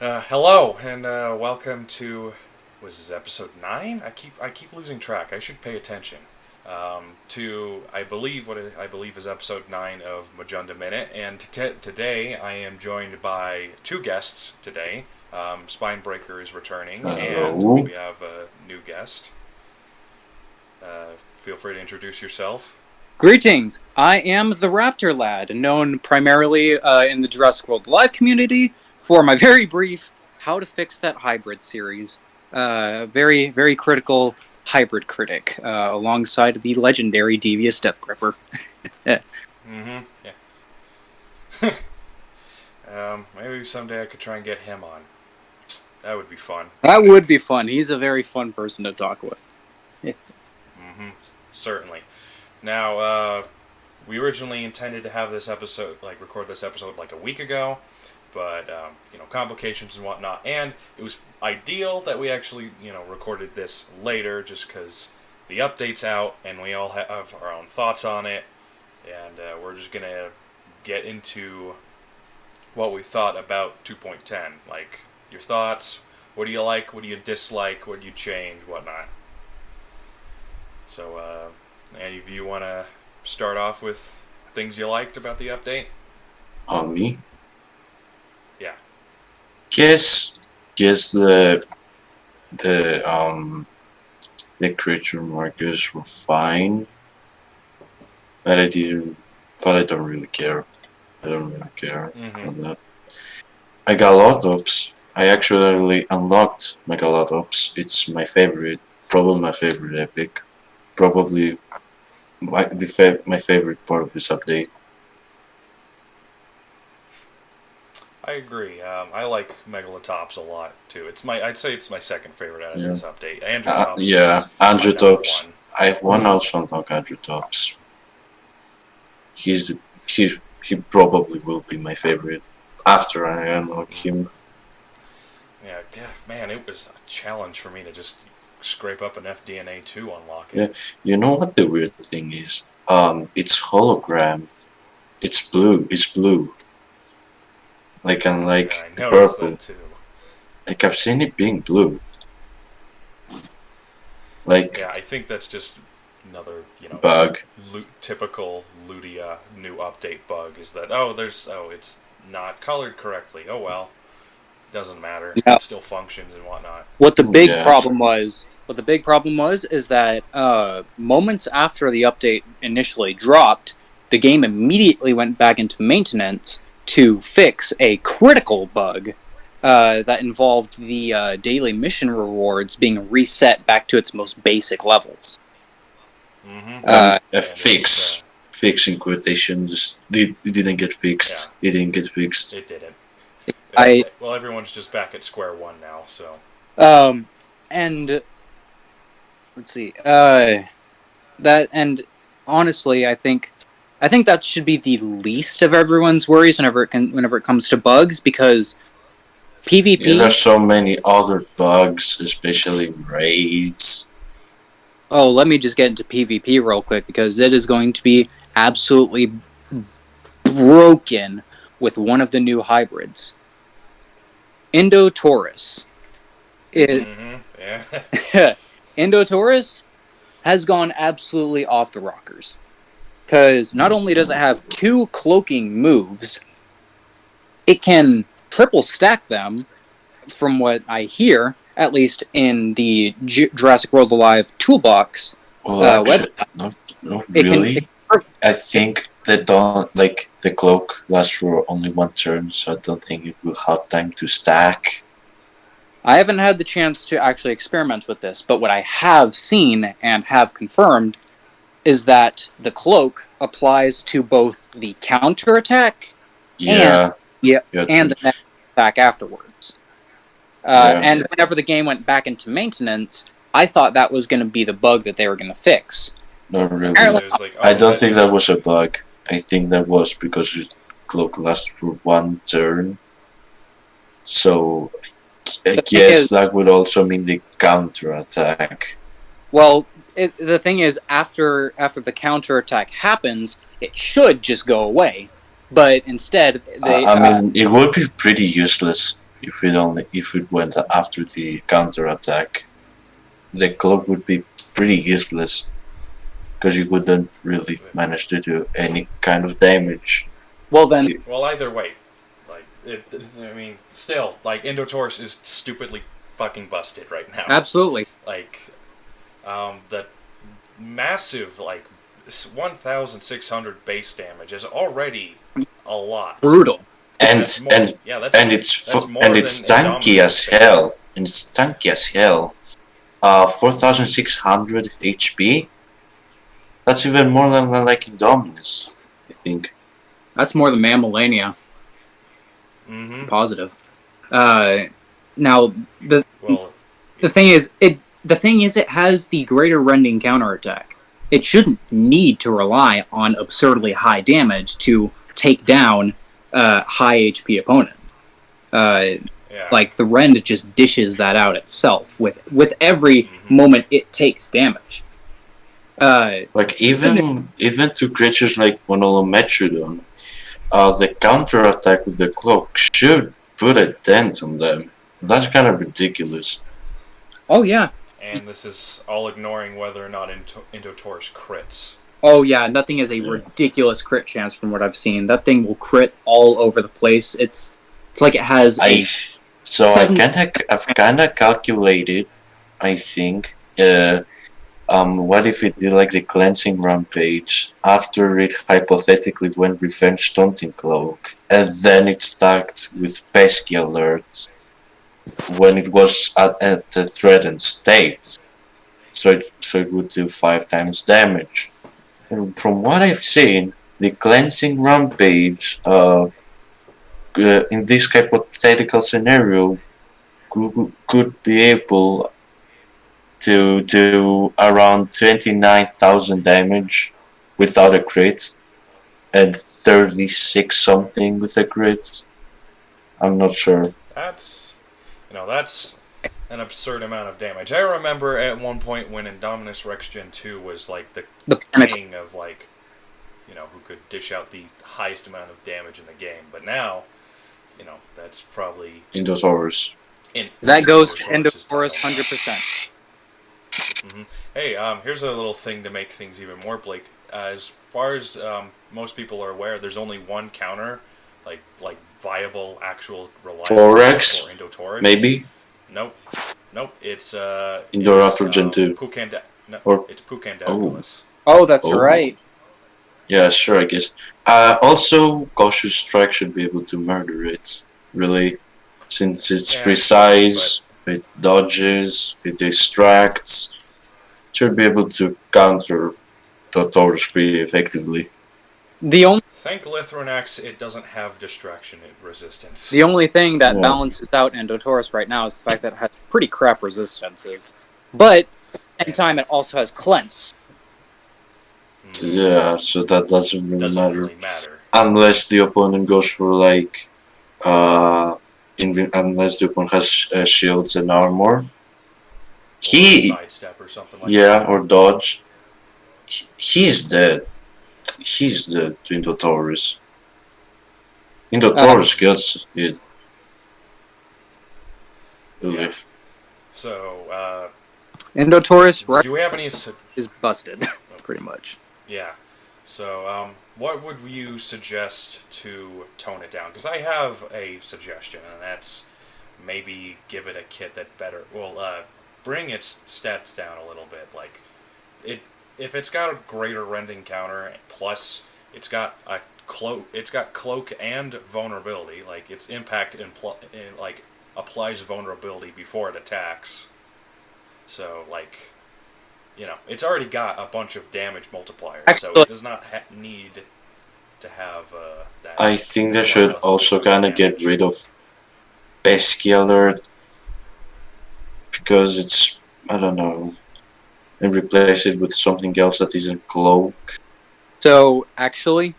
Hello and welcome to was this episode 9? I keep losing track. I should pay attention. To I believe is episode 9 of Majunda Minute, and today I am joined by two guests today. Spinebreaker is returning, and Hello. we have a new guest. Feel free to introduce yourself. Greetings! I am the RaptorLad, known primarily in the Jurassic World Live community for my very brief How to Fix That Hybrid series. Very, very critical hybrid critic, alongside the legendary Devious Death Gripper. Mm-hmm. Yeah. Maybe someday I could try and get him on. That would be fun. That would be fun. He's a very fun person to talk with. Mm-hmm. Certainly. Now, we originally intended to have this episode, record this episode like a week ago, but, complications and whatnot, and it was ideal that we actually, recorded this later, just because the update's out, and we all have our own thoughts on it, and we're just gonna get into what we thought about 2.10, like, your thoughts, what do you like, what do you dislike, what do you change, whatnot. So, any of you want to start off with things you liked about the update? On me? Yeah. Guess the creature markers were fine, but I don't really care. I don't really care about that. Megalotops. I actually unlocked Megalotops. It's my favorite, probably my favorite epic. Probably my favorite part of this update. I agree. I like Megalotops a lot too. I'd say it's my second favorite out of this update. Argentarix Yeah, is my number Archaeopteryx. one. I have one also unlock Archaeopteryx. He probably will be my favorite after I unlock him. Yeah, man, it was a challenge for me to just scrape up an FDNA to unlock Yeah, it. you know what the weird thing is? It's hologram. It's blue. It's blue. Like unlike Yeah, I the noticed purple. that too. Like I've seen it being blue. Like Yeah, I think that's just another, bug. typical Ludia new update bug is that it's not colored correctly. Oh well, doesn't matter. Yeah. It still functions and whatnot. What the big Yeah. problem was is that moments after the update initially dropped, the game immediately went back into maintenance to fix a critical bug that involved the daily mission rewards being reset back to its most basic levels. Mm-hmm. A fix in quotations. It didn't get fixed. Yeah. It didn't get fixed. It didn't. I- Well, everyone's just back at square one now, so. And let's see. And honestly, I think that should be the least of everyone's worries whenever it comes to bugs, because PvP. Yeah, there's so many other bugs, especially in raids. Oh, let me just get into PvP real quick, because it is going to be absolutely broken with one of the new hybrids. Indotaurus. Yeah. Indotaurus has gone absolutely off the rockers. Because not only does it have 2 cloaking moves, it can triple stack them, from what I hear, at least in the Jurassic World Alive toolbox. Well, actually, website. not It really. I think they don't like the cloak lasts for only one turn, so I don't think it will have time to stack. I haven't had the chance to actually experiment with this, but what I have seen and have confirmed is that the cloak applies to both the counterattack Yeah. and the next attack afterwards. And whenever the game went back into maintenance, I thought that was going to be the bug that they were going to fix. Not really. I I don't think that was a bug. I think that was because the cloak lasts for one turn. So I guess that would also mean the counterattack. Well, the thing is, after the counterattack happens, it should just go away. But instead, I mean, it would be pretty useless if it went after the counter attack. The cloak would be pretty useless because you wouldn't really manage to do any kind of damage. Well then, Well, either way, like I mean, still, like Indotaurus is stupidly fucking busted right now. absolutely. Like, the massive 1,600 base damage is already a lot. Brutal. And That's more- and yeah, that's, and it's that's fu- more and it's than tanky Indominus as is. hell. And it's tanky as hell. 4,600 HP. That's even more than like Indominus, I think. That's more than Mammalania. Mm-hmm. Positive. Now the Well, thing is, it has the greater rending counterattack. It shouldn't need to rely on absurdly high damage to take down high HP opponents. yeah. Like the rend just dishes that out itself with every moment it takes damage. Like even to creatures like Monolometrodon, the counter attack with the cloak should put a dent on them. That's kind of ridiculous. Oh yeah. And this is all ignoring whether or not Indotaurus crits. Oh yeah, that thing has a ridiculous crit chance from what I've seen. That thing will crit all over the place. It's like it has a I've kind of calculated. I think. What if it did like the cleansing rampage after it hypothetically went revenge taunting cloak, and then it stacked with pesky alerts when it was at the threatened state, so it would do 5 times damage. And from what I've seen, the cleansing rampage in this hypothetical scenario could be able to do around 29,000 damage without a crit, and 36 something with a crit. I'm not sure. That's an absurd amount of damage. I remember at one point when Indominus Rex Gen 2 was like the king of who could dish out the highest amount of damage in the game. But now, that's probably Indotaurus. that goes to Indotaurus 100%. Mm-hmm. Hey, here's a little thing to make things even more bleak. As far as most people are aware, there's only one counter, like viable, actual, reliable Photorex, for Indotaurus. maybe? Nope. It's Indoraptor Gen 2. It's Pucandactylus. Oh, that's right. Yeah, sure, I guess. Also, Cautious Strike should be able to murder it, really. Since it's precise, it dodges, it distracts, should be able to counter Taurus pretty effectively. Thank Glyptoserus, it doesn't have distraction resistance. The only thing that balances out Indotaurus right now is the fact that it has pretty crap resistances. But at the same time, it also has Cleanse. Yeah, so that doesn't really matter. Unless the opponent goes for unless the opponent has shields and armor. Sidestep or something like that. Or dodge. He's dead. He's dead to Indotaurus. Indotaurus kills it. Yeah. So, Indotaurus do we have any... is busted, pretty much. Yeah. So, what would you suggest to tone it down? Because I have a suggestion, and that's maybe give it a kit that bring its stats down a little bit. Like, if it's got a greater rending counter, plus it's got cloak and vulnerability. Like, its impact applies vulnerability before it attacks. So, it's already got a bunch of damage multipliers, so it does not need to have that. I think they should also kind of get rid of Pesky Alert, because it's, I don't know, and replace it with something else that isn't Cloak. So, actually,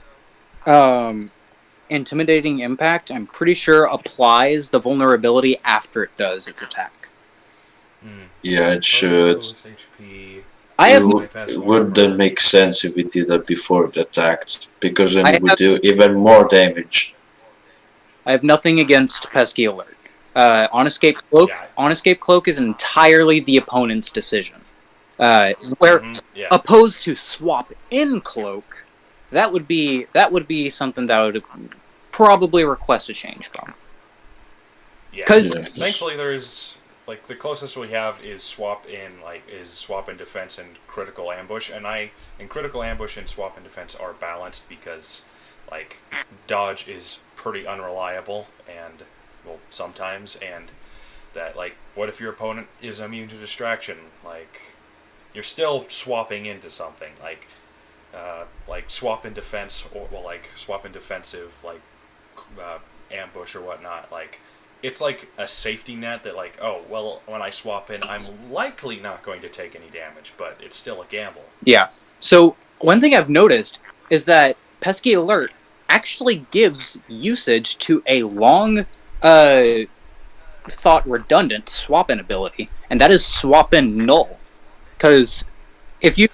Intimidating Impact, I'm pretty sure, applies the vulnerability after it does its attack. Yeah, it should. It wouldn't make sense if it did that before it attacked, because then it would do even more damage. I have nothing against Pesky Alert. On escape cloak. Yeah. On escape cloak is entirely the opponent's decision. Where Yeah. opposed to swap in cloak, that would be something that I would probably request a change from. Yeah. 'Cause- Thankfully, there's like the closest we have is swap in defense and critical ambush, and critical ambush and swap in defense are balanced because like dodge is pretty unreliable and well sometimes, and that like what if your opponent is immune to distraction, like you're still swapping into something like swap in defense or swap in defensive ambush or whatnot. Like it's like a safety net that like, oh well, when I swap in, I'm likely not going to take any damage, but it's still a gamble. Yeah. So one thing I've noticed is that Pesky Alert actually gives usage to a long thought redundant swap in ability, and that is swap in null. Because if you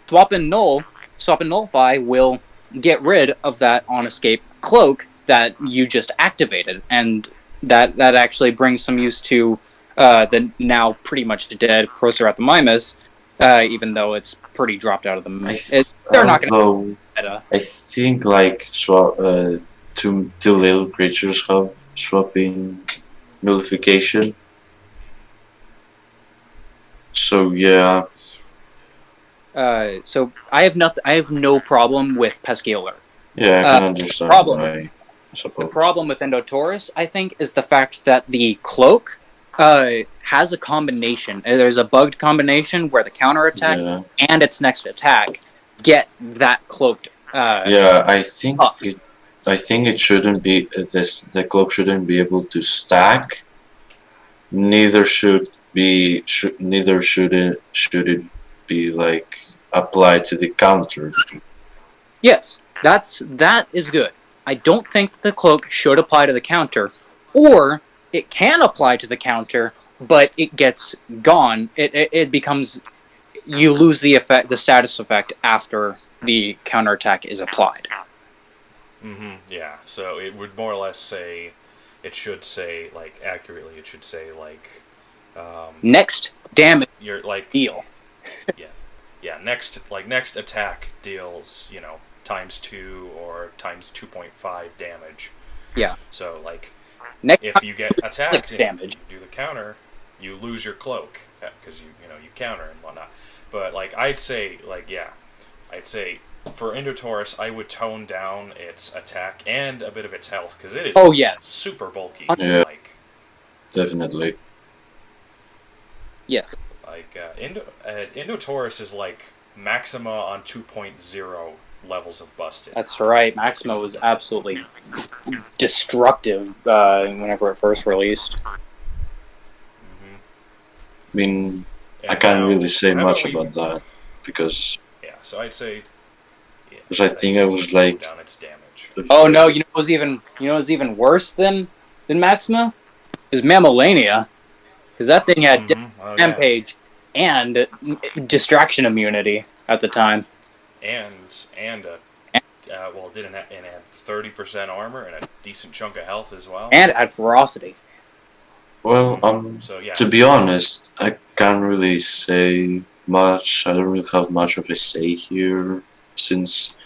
swap in nullify will get rid of that on escape cloak that you just activated, and that actually brings some use to the now pretty much dead Proceratomimus, even though it's pretty dropped out of the they're not going to meta. I think like two little creatures have swapping nullification. So yeah. So I have no problem with Pesky Alert. Yeah, I can understand. I suppose. The problem with Indotaurus, I think, is the fact that the cloak has a combination. There's a bugged combination where the counterattack and its next attack get that cloaked. I think it shouldn't be the cloak shouldn't be able to stack. Neither should it be like applied to the counter. Yes, that is good. I don't think the cloak should apply to the counter, or it can apply to the counter, but it gets gone. It becomes, you lose the effect, the status effect after the counterattack is applied. Yeah. So it would more or less say, it should say like accurately. It should say like next damage. You're like deal. Yeah. Next attack deals ×2 or ×2.5 damage. Yeah. So like next if you get attacked and damage, you do the counter, you lose your cloak because you counter and whatnot. But like I'd say for Indotaurus, I would tone down its attack and a bit of its health because it is super bulky. Yeah, definitely. Yes. Like Indotaurus is like Maxima on 2.0 levels of busted. That's right. Maxima was absolutely destructive whenever it first released. I mean, I can't really say much about that because. Yeah, so I'd say. Because I think I was like. Down its damage. Oh no! You know what's even worse than Maxima is Mammalania, because that thing had Rampage and distraction immunity at the time. And it had 30% armor and a decent chunk of health as well. And it had ferocity. Well, to be honest, I can't really say much. I don't really have much of a say here, since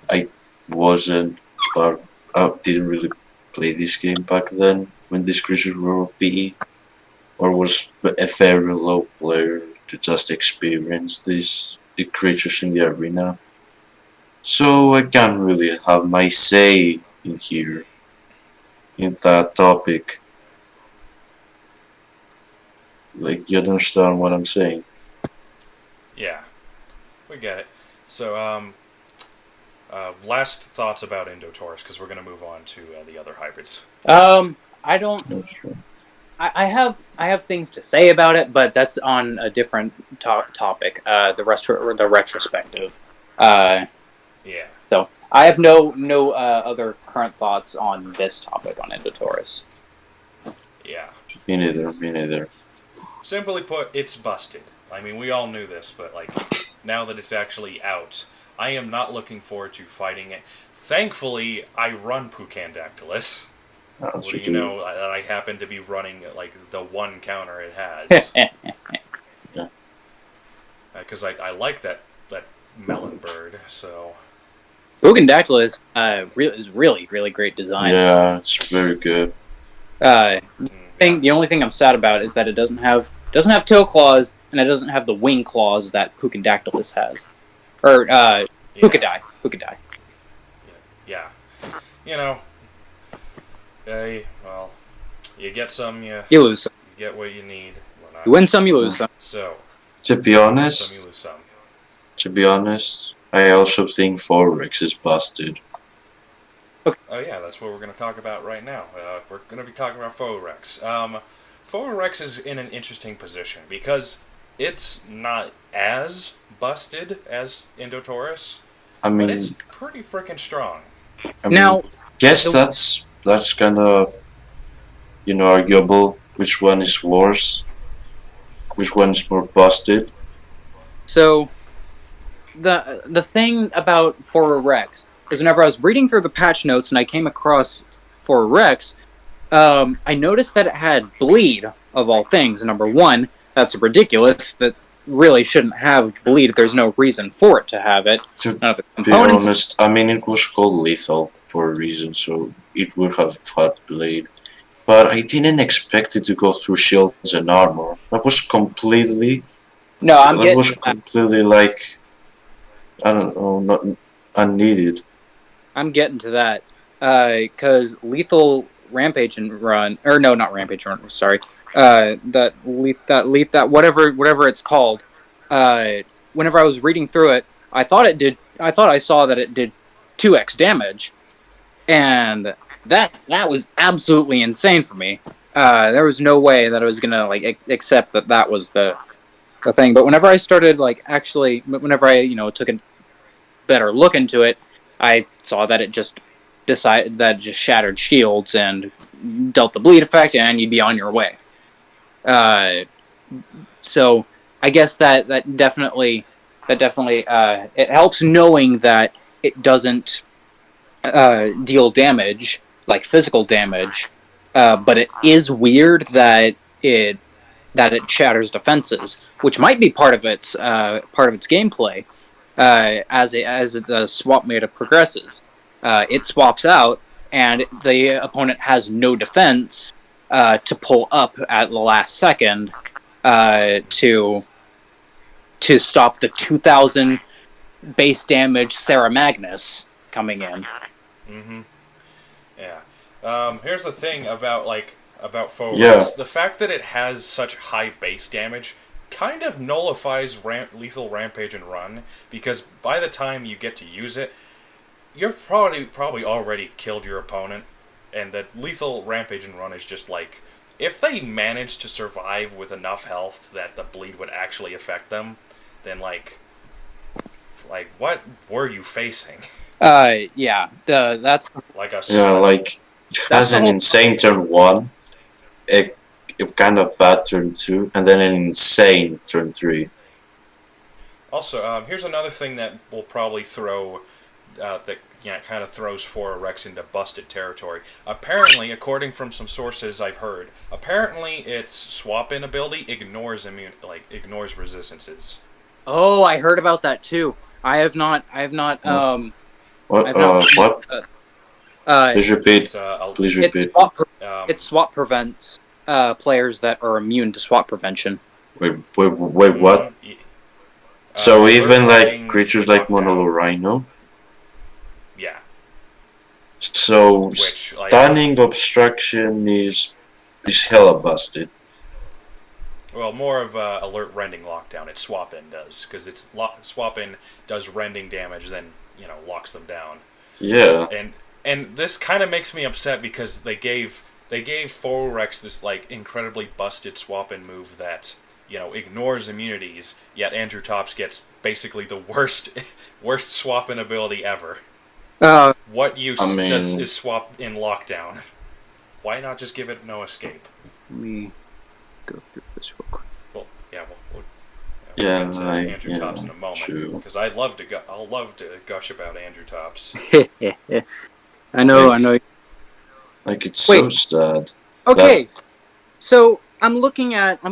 I didn't really play this game back then when these creatures were OP, or was a very low player to just experience the creatures in the arena. So I can't really have my say in here, in that topic. Like, you understand what I'm saying? Yeah, we get it. So, last thoughts about Indotaurus, because we're going to move on to the other hybrids. I don't. I have things to say about it, but that's on a different topic. The retrospective. Yeah. So I have no other current thoughts on this topic on Indotaurus. Yeah. Me neither. Simply put, it's busted. I mean, we all knew this, but like now that it's actually out, I am not looking forward to fighting it. Thankfully, I run Pucandactylus. Also What do you know that I happen to be running like the one counter it has? Yeah. Because I like that melon bird. So Pugandactyl is really great design. Yeah, it's very good. The yeah. only thing I'm sad about is that it doesn't have tail claws, and it doesn't have the wing claws that Pugandactylus has, or Pukidae. Yeah. You know, well, you get some, you You lose some. you get what you need. Well, You win some, you lose some. So, To be some you honest, lose some. I also think Photorex is busted. Oh yeah, that's what we're going to talk about right now. We're going to be talking about Photorex. Photorex is in an interesting position because it's not as busted as Indotaurus, I but mean, it's pretty freaking strong. Now, guess that's kind of arguable. Which one is worse? Which one is more busted? so the thing about Photorex is whenever I was reading through the patch notes and I came across Photorex, I noticed that it had bleed, of all things. Number one, that's ridiculous. That really shouldn't have bleed. There's no reason for it to have it. To None of the be components. honest, I mean it was called lethal for a reason, so it would have had blade. But I didn't expect it to go through shields and armor. That was completely like, I don't know, not unneeded. I'm getting to that. Because lethal rampage and run, or no, not rampage run. Sorry. That whatever it's called. Whenever I was reading through it, I thought I saw that it did 2x damage, and that was absolutely insane for me. There was no way that I was gonna accept that was the thing. But whenever I started whenever I took a better look into it, I saw that it just shattered shields and dealt the bleed effect, and you'd be on your way. So I guess that definitely it helps knowing that it doesn't deal damage, like physical damage, but it is weird that it shatters defenses, which might be part of its gameplay as the swap meta progresses. It swaps out, and the opponent has no defense to pull up at the last second to stop the 2,000 base damage Sarah Magnus coming in. Mm-hmm. Yeah. Here's the thing about Photorex. Yeah. The fact that it has such high base damage kind of nullifies lethal rampage and run, because by the time you get to use it, you're probably already killed your opponent, and the lethal rampage and run is just like, if they manage to survive with enough health that the bleed would actually affect them, then like what were you facing? Yeah, that's Like a Like it has an insane turn 1, a kind of bad turn 2, and then an insane turn 3. Also, here's another thing that will probably throw kind of throws Photorex into busted territory. Apparently, according from some sources I've heard, apparently its swap-in ability ignores resistances. Oh, I heard about that too. I have not. What? I've not seen, What? Please repeat. Please repeat. It swap prevents players that are immune to swap prevention. Wait, what? So even like creatures like Monolo Rhino? Yeah. So Which, stunning obstruction is hella busted. Well, more of alert rending lockdown. Its swap-in does, because its swap-in does rending damage, then locks them down. Yeah. And this kind of makes me upset because they gave Photorex this incredibly busted swap-in move that ignores immunities. Yet Argentarix gets basically the worst swap-in ability ever. What use is swap-in lockdown? Why not just give it no escape? Let me go through this real quick. Well, yeah, we'll Yeah, get to Argentarix in a moment, because I'll love to gush about Argentarix. I know. Like, it's so Wait. sad. Okay, so I'm looking at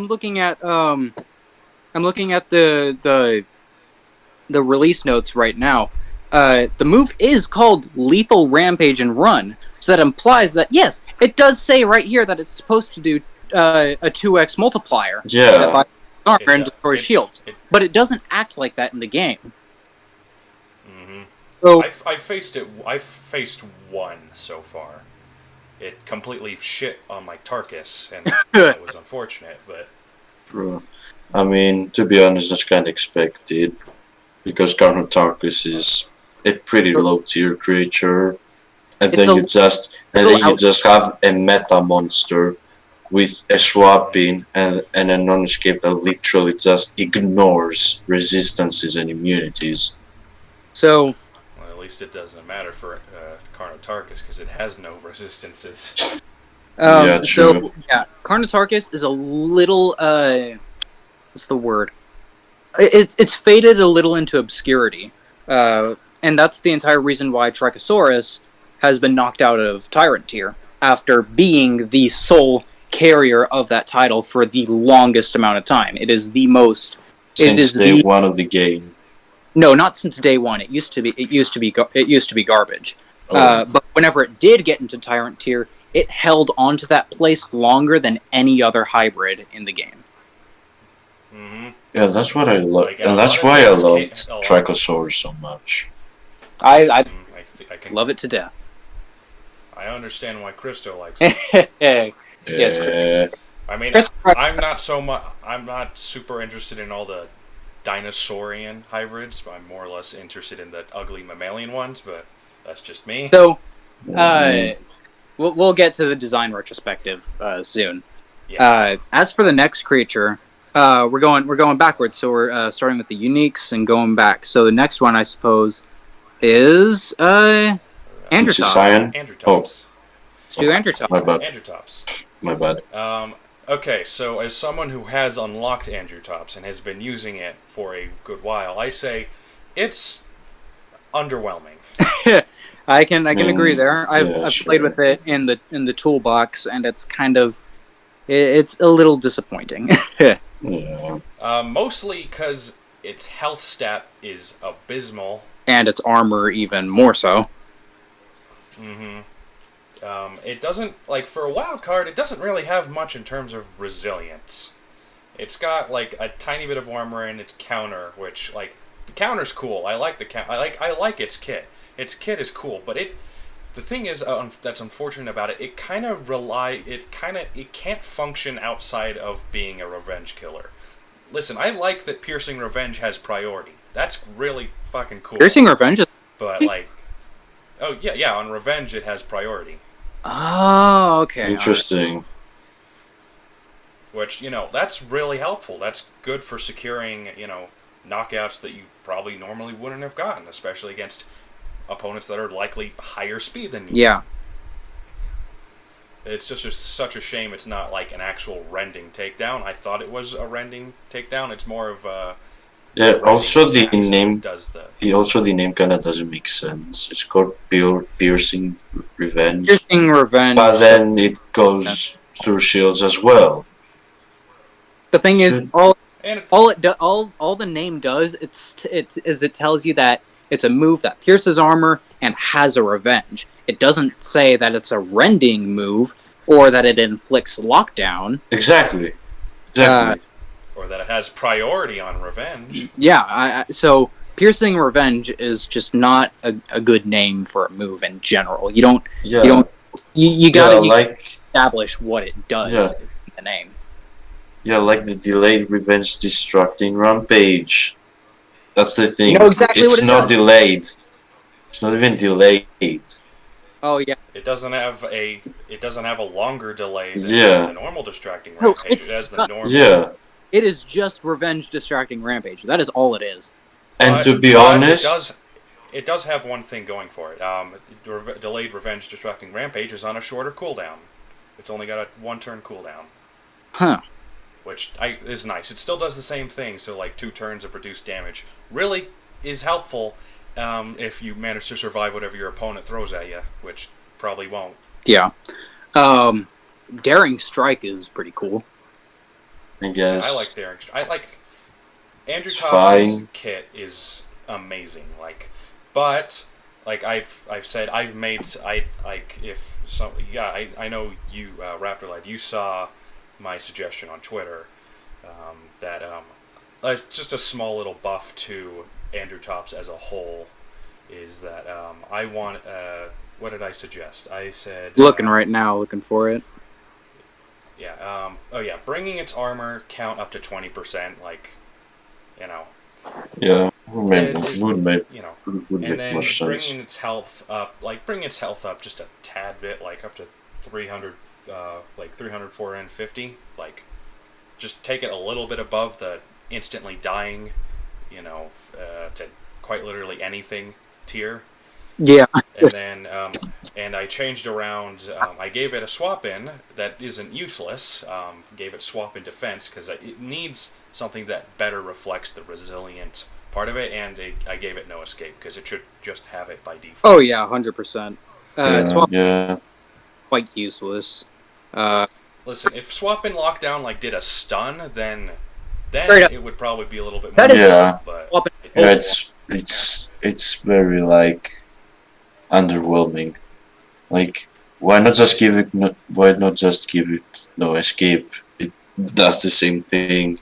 the release notes right now. The move is called Lethal Rampage and Run, so that implies that yes, it does say right here that it's supposed to do a 2x multiplier. Yeah. That buys armor and destroys It- shields, but it doesn't act like that in the game. Mm-hmm. So I've faced one so far. It completely shit on my Tarkus, and that was unfortunate. But True. I mean, to be honest, that's kind of expected. Because Archaeopteryx is a pretty low tier creature. And then you just have a meta monster with a swapping and a non-escape that literally just ignores resistances and immunities. So, well, at least it doesn't matter for Carnotarchus because it has no resistances. Yeah, true. Carnotarchus is a little what's the word? It's faded a little into obscurity, and that's the entire reason why Trichosaurus has been knocked out of Tyrant tier after being the sole carrier of that title for the longest amount of time. It is the most. Since day one of the game. No, not since day one. It used to be garbage. Oh. But whenever it did get into Tyrant tier, it held onto that place longer than any other hybrid in the game. Mm-hmm. Yeah, that's what I love, Like, and that's why I loved Trichosaurus so much. I can love it to death. I understand why Christo likes it. Yes. I mean, I'm not super interested in all the dinosaurian hybrids. But I'm more or less interested in the ugly mammalian ones. But that's just me. So, we'll get to the design retrospective soon. Yeah. As for the next creature, we're going backwards. So we're starting with the uniques and going back. So the next one, I suppose, is Androtops. Androtops. Let's do Androtops. My bad. Androtops. My bad. Okay, so as someone who has unlocked Androtops and has been using it for a good while, I say it's underwhelming. I can agree there. I've sure. played with it in the toolbox, and it's kind of it's a little disappointing. Yeah. Mostly because its health stat is abysmal. And its armor even more so. Mm-hmm. It doesn't, like, for a wild card, it doesn't really have much in terms of resilience. It's got, like, a tiny bit of armor in its counter, which, like, the counter's cool. I like the I like its kit. Its kit is cool, but the thing is that's unfortunate about it. It can't function outside of being a revenge killer. Listen, I like that Piercing Revenge has priority. That's really fucking cool. Piercing Revenge? But, like, oh, yeah, on Revenge it has priority. Oh, okay. Interesting. Which, that's really helpful. That's good for securing, knockouts that you probably normally wouldn't have gotten, especially against opponents that are likely higher speed than you. Yeah. It's just such a shame it's not like an actual rending takedown. I thought it was a rending takedown. It's more of a... Yeah, also the name kind of doesn't make sense. It's called Piercing Revenge. Piercing Revenge. But then it goes through shields as well. The thing is, all the name does it tells you that it's a move that pierces armor and has a revenge. It doesn't say that it's a rending move or that it inflicts lockdown. Exactly. Or that it has priority on revenge. Yeah, so Piercing Revenge is just not a good name for a move in general. You gotta establish what it does in the name. Yeah, like the delayed revenge destructing rampage. That's the thing. You know exactly it's what it not does. delayed. It's not even delayed. Oh yeah. It doesn't have a longer delay than the normal distracting No, rampage. It has the normal. Yeah. It is just Revenge Distracting Rampage. That is all it is. And to be honest, it does have one thing going for it. Delayed Revenge Distracting Rampage is on a shorter cooldown. It's only got a 1-turn cooldown. Huh. Which is nice. It still does the same thing, so like 2 turns of reduced damage. Really is helpful if you manage to survive whatever your opponent throws at you, which probably won't. Yeah. Daring Strike is pretty cool. I guess. I like Daring. I like Andrew It's Tops' fine. kit is amazing. But I've said I've made I know you RaptorLad, you saw my suggestion on Twitter that just a small little buff to Andrew Tops as a whole is that I want what did I suggest? I said Looking right now, looking for it. Yeah. Bringing its armor count up to 20%, Yeah, would make and then more sense. bringing its health up just a tad bit, up to 300, 300, 450. Just take it a little bit above the instantly dying, to quite literally anything tier. Yeah. And then, and I changed around. I gave it a swap in that isn't useless. Gave it swap in defense because it needs something that better reflects the resilient part of it, and I gave it no escape because it should just have it by default. Oh yeah, 100%. Swap Yeah. quite useless. Listen, if swap in lockdown did a stun, then Straight up. it would probably be a little bit more. That is- Yeah. But Swap in- Yeah, it's very underwhelming. Why not just give it no escape? It does the same thing.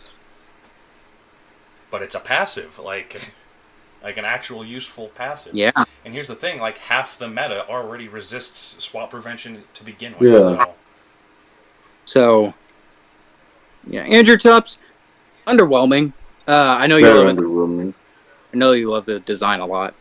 but it's a passive, like an actual useful passive. Yeah. And here's the thing: half the meta already resists swap prevention to begin with. Yeah. So, yeah, Andrew Tops, underwhelming. I know you Very love it. underwhelming. I know you love the design a lot.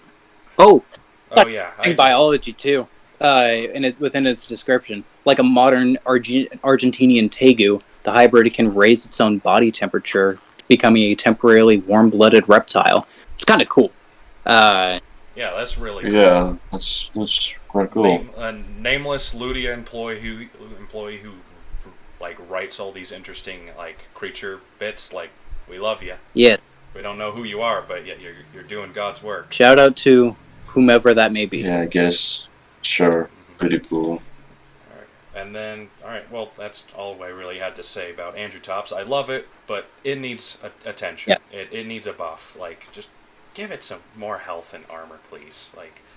Oh, Oh yeah. and biology too. Within its description, like a modern Argentinian tegu, the hybrid can raise its own body temperature, becoming a temporarily warm-blooded reptile. It's kind of cool. Yeah, that's really cool. Yeah, that's quite cool. A nameless Ludia employee who writes all these interesting creature bits. We love you. Yeah. We don't know who you are, but yet you're doing God's work. Shout out to whomever that may be. Yeah, I guess. Sure. Pretty cool. And then, alright, well, that's all I really had to say about Andrew Tops. I love it, but it needs attention. Yeah. It needs a buff. Just give it some more health and armor, please.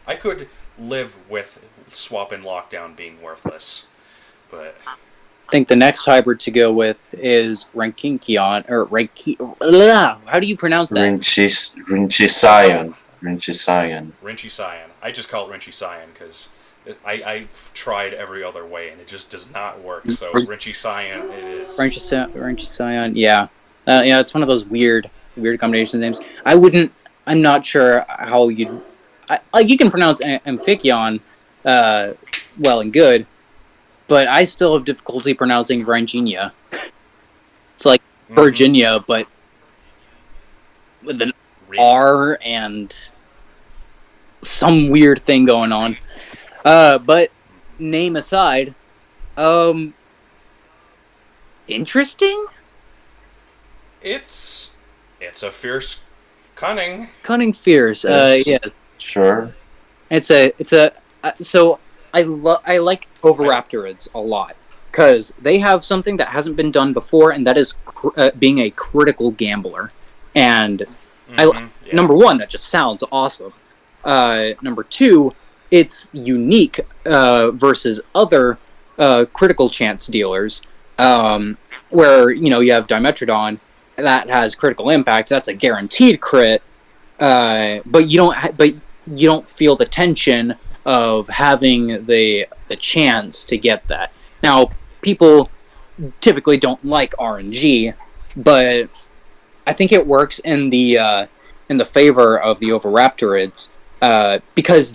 I could live with swap and lockdown being worthless, but... I think the next hybrid to go with is Rankinkion, or how do you pronounce that? Rinchisayan. Rinchy Cyan. I just call it Rinchy Cyan because I've tried every other way and it just does not work. So Rinchy Cyan it is. Ranchisayan, yeah. Yeah, it's one of those weird combination names. I'm not sure how you can pronounce Amphikion well and good, but I still have difficulty pronouncing Virginia. It's like Virginia, but with an R and some weird thing going on. But name aside, interesting. It's a fierce cunning. Cunning fierce. Yes. Yeah. Sure. So I like Oviraptorids a lot because they have something that hasn't been done before, and that is being a critical gambler. And number one, that just sounds awesome. Number two, it's unique versus other critical chance dealers, where you have Dimetrodon that has critical impact. That's a guaranteed crit, but you don't feel the tension of having the chance to get that. Now, people typically don't like RNG, but I think it works in the favor of the Oviraptorids because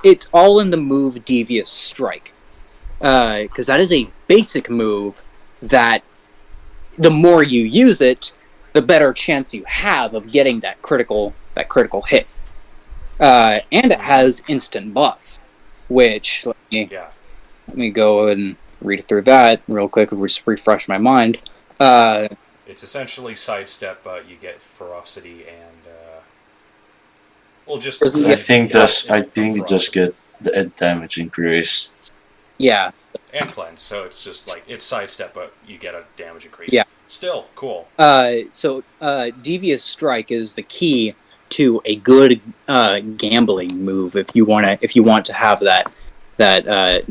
it's all in the move Devious Strike, because that is a basic move that the more you use it, the better chance you have of getting that critical hit. And it has instant buff, which let me go and read through that real quick and refresh my mind. It's essentially sidestep, but you get ferocity and I think it just get the damage increase. Yeah. and cleanse. So it's just like it's sidestep, but you get a damage increase. Yeah. Still cool. So Devious Strike is the key to a good gambling move if you want to have that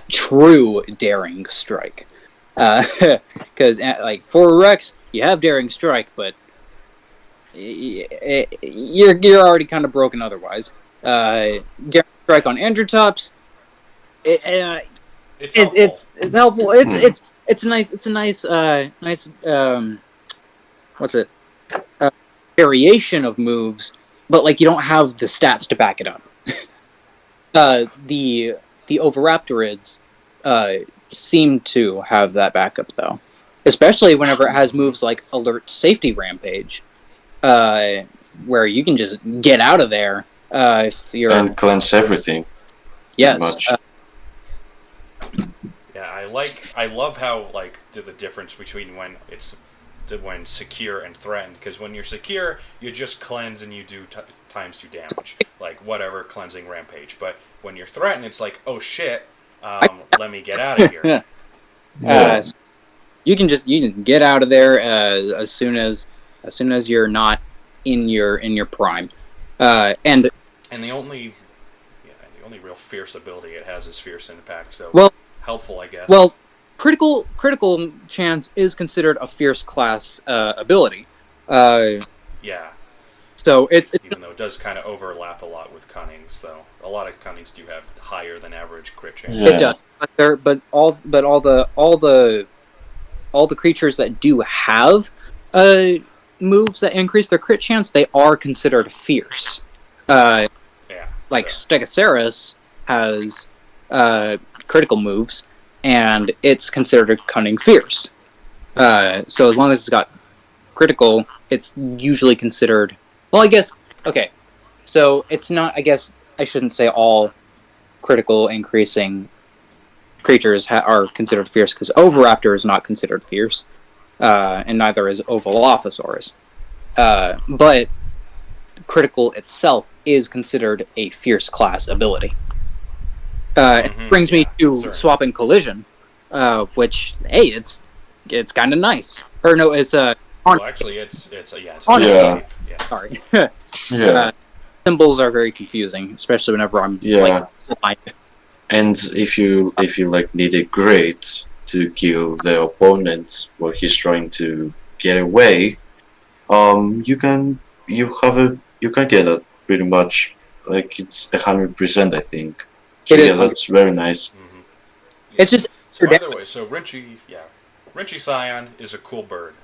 true daring strike. Because like Photorex, you have daring strike, but you're already kind of broken otherwise. Daring strike on Argentarix, it's helpful. It's nice. It's a nice what's it? Variation of moves, but like you don't have the stats to back it up. The Oviraptorids seem to have that backup though, especially whenever it has moves like Alert Safety Rampage, where you can just get out of there if you're and cleanse everything. Yes. I love how like the difference between when secure and threatened, because when you're secure, you just cleanse and you do times 2 damage, like whatever cleansing rampage. But when you're threatened, it's like, oh shit, let me get out of here. You can get out of there as soon as you're not in your prime, and the only real fierce ability it has is Fierce Impact. So helpful, I guess. Well, critical chance is considered a fierce class ability. Yeah. So it's even though it does kind of overlap a lot with Cunnings, though a lot of Cunnings do have higher than average crit chance. Yeah. It does, but all the creatures that do have moves that increase their crit chance, they are considered fierce. Like Stegosaurus has critical moves, and it's considered a cunning fierce. So as long as it's got critical, it's usually considered... Well, I guess... Okay. So it's not... I guess I shouldn't say all critical increasing creatures are considered fierce, because Oviraptor is not considered fierce, and neither is Ovalophosaurus. But critical itself is considered a fierce class ability. It brings me to swapping collision, which, hey, it's kind of nice. Or no, it's well, actually, it's honestly. Yeah. Sorry. Yeah. Symbols are very confusing, especially whenever I'm blind. And if you like need a grade to kill the opponent while he's trying to get away, you can get it pretty much, like it's 100%, I think. So It is. That's very nice. Mm-hmm. Yeah. It's just So by the way, Rinchi Scion is a cool bird.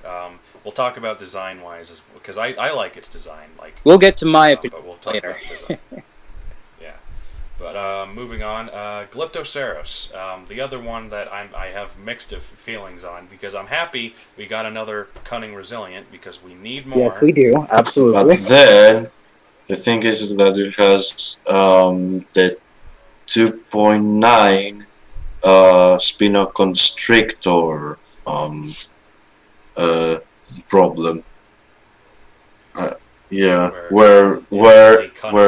We'll talk about design-wise, because I like its design. Like we'll get to my opinion but we'll talk later. about design. Yeah, but moving on, Glyptoserus, the other one that I have mixed feelings on, because I'm happy we got another Cunning Resilient, because we need more. Yes, we do. Absolutely. But then the thing is that it has the 2.9 Spinoconstrictor problem. Where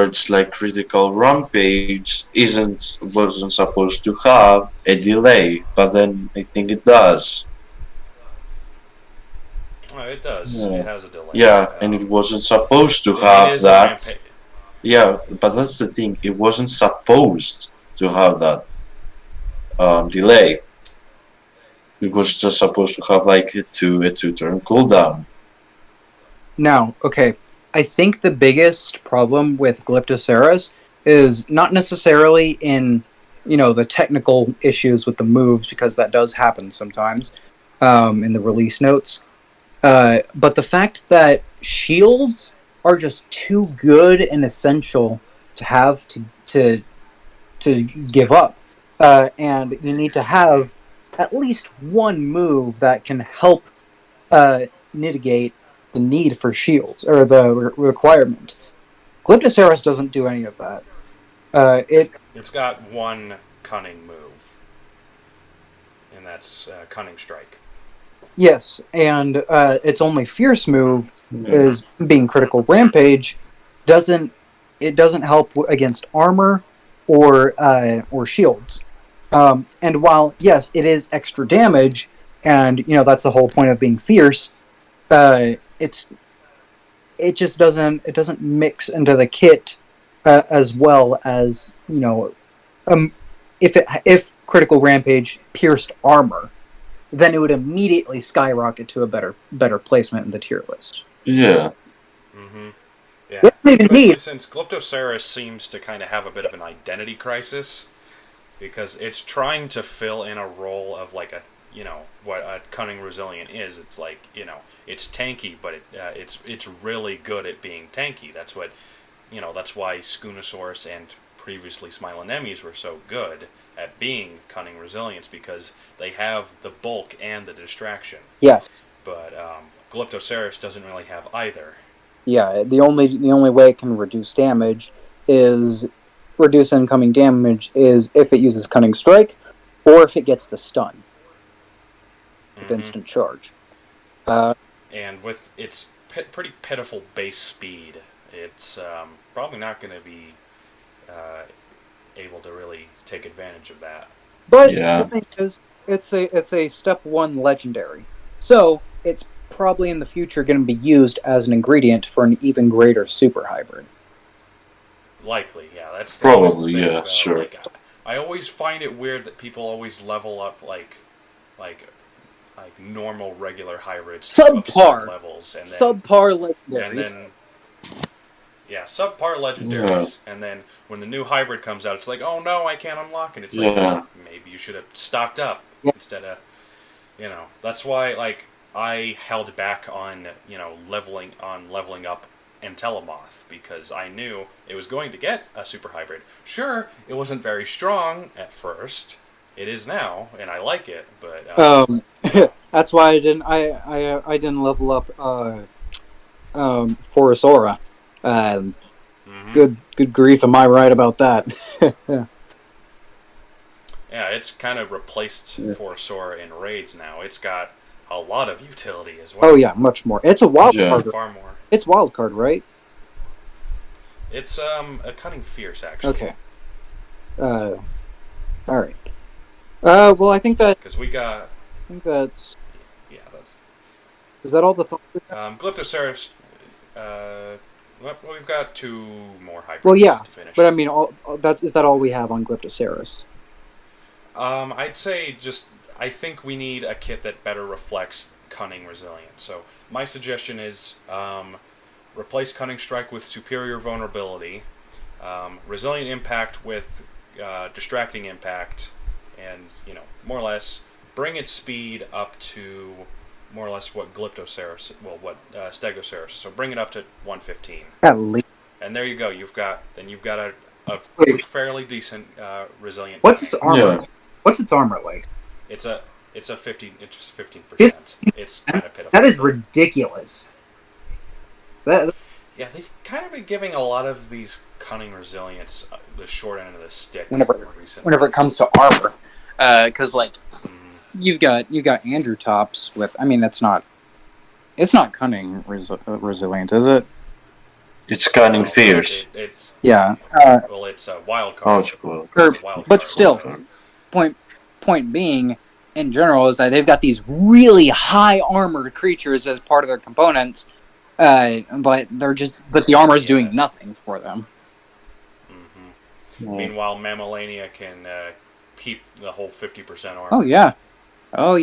it's like critical rampage wasn't supposed to have a delay, but then I think it does. Oh, it does. Yeah. It has a delay. Yeah, and it wasn't supposed to have that. Yeah, but that's the thing. It wasn't supposed to have that delay. It was just supposed to have like a two-turn cooldown. Now, okay, I think the biggest problem with Glyptoserus is not necessarily in, the technical issues with the moves, because that does happen sometimes in the release notes, but the fact that shields are just too good and essential to have to give up, and you need to have at least one move that can help mitigate the need for shields, or the requirement. Glyptoserus doesn't do any of that. It's got one cunning move, and that's Cunning Strike. Yes, and its only fierce move is being Critical Rampage. It doesn't help against armor or shields. And while, yes, it is extra damage, and, that's the whole point of being fierce, it just doesn't mix into the kit as well as, if Critical Rampage pierced armor, then it would immediately skyrocket to a better placement in the tier list. Yeah. Mm-hmm. Yeah. What do they even need? Since Glyptoserus seems to kind of have a bit of an identity crisis, because it's trying to fill in a role of what a Cunning Resilient is. It's like, it's tanky, but it's really good at being tanky. That's what, that's why Spinosaurus and previously Smilonemes were so good at being Cunning Resilients, because they have the bulk and the distraction. Yes. But Glyptoserus doesn't really have either. Yeah, the only way it can reduce incoming damage is if it uses Cunning Strike, or if it gets the stun with instant charge. And with its pretty pitiful base speed, it's probably not going to be able to really take advantage of that. But the thing is, it's a step 1 legendary, so it's probably in the future going to be used as an ingredient for an even greater super hybrid. Likely, yeah. That's probably, yeah, sure. I always find it weird that people always level up like normal regular hybrids subpar levels, and then subpar legendaries. And then subpar legendaries, and then when the new hybrid comes out, it's like, oh no, I can't unlock it. It's like, maybe you should have stocked up instead of, That's why I held back on leveling up Entelemoth, because I knew it was going to get a super hybrid. Sure, it wasn't very strong at first. It is now, and I like it, but that's why I didn't level up Forosora. Good grief, am I right about that? Yeah, it's kind of replaced Forosora in raids now. It's got a lot of utility as well. Oh yeah, much more. It's a wild card. Far more. It's wild card, right? It's a Cunning Fierce, actually. Okay. All right. Well, I think that... Because we got... I think that's... Yeah, that's... Is that all the thoughts? Glyptoserus... we've got 2 more hybrids to finish. But I mean, is that all we have on Glyptoserus? I'd say I think we need a kit that better reflects Cunning Resilience. So my suggestion is replace Cunning Strike with Superior Vulnerability, Resilient Impact with Distracting Impact, and, more or less bring its speed up to more or less what Stegosaurus. So bring it up to 115. At least. And there you go. You've got a fairly decent resilient. What's its armor? Yeah. What's its armor like? It's 15%. It's kind of pitiful. That is ridiculous. Yeah, they've kind of been giving a lot of these Cunning Resilience the short end of the stick. Whenever it comes to armor, because you've got Androtops with. I mean, it's not Cunning Resilient, is it? It's Cunning Fierce. It's it's a wild card. But still, point being, in general, is that they've got these really high armored creatures as part of their components, but the armor is doing nothing for them. Mm-hmm. Yeah. Meanwhile, Mammalania can keep the whole 50% armor. Oh yeah. All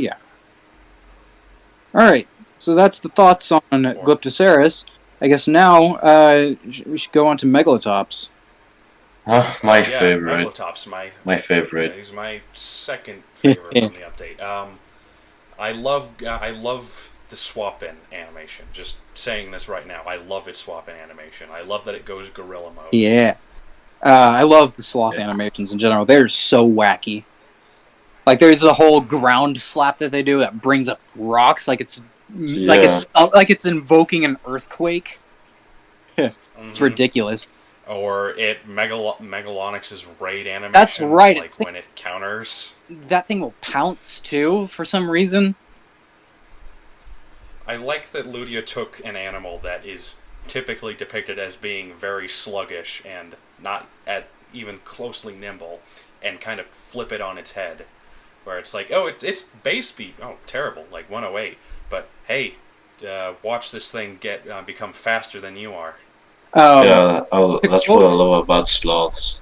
right. So that's the thoughts on Glyptoserus. I guess now we should go on to Megalotops. My favorite. Megalotops, my favorite. He's my second favorite from the update. I love the swap-in animation. Just saying this right now, I love its swap-in animation. I love that it goes gorilla mode. Yeah. I love the sloth animations in general. They're so wacky. Like, there's a whole ground slap that they do that brings up rocks like it's invoking an earthquake. It's ridiculous. Or Megalonyx's raid animation. That's right. Like when it counters. That thing will pounce too for some reason. I like that Ludia took an animal that is typically depicted as being very sluggish and not even closely nimble, and kind of flip it on its head, where it's like, oh, it's base speed, oh, terrible, like 108, but hey, watch this thing become faster than you are. That's what I love about sloths.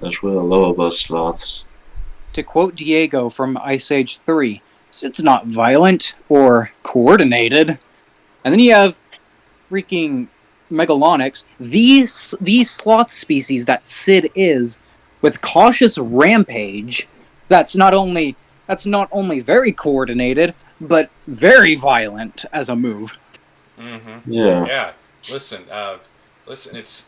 To quote Diego from Ice Age 3, it's not violent or coordinated. And then you have freaking Megalonyx, the sloth species that Sid is, with cautious rampage. That's not only very coordinated, but very violent as a move. Mm-hmm. Yeah. Yeah. Listen.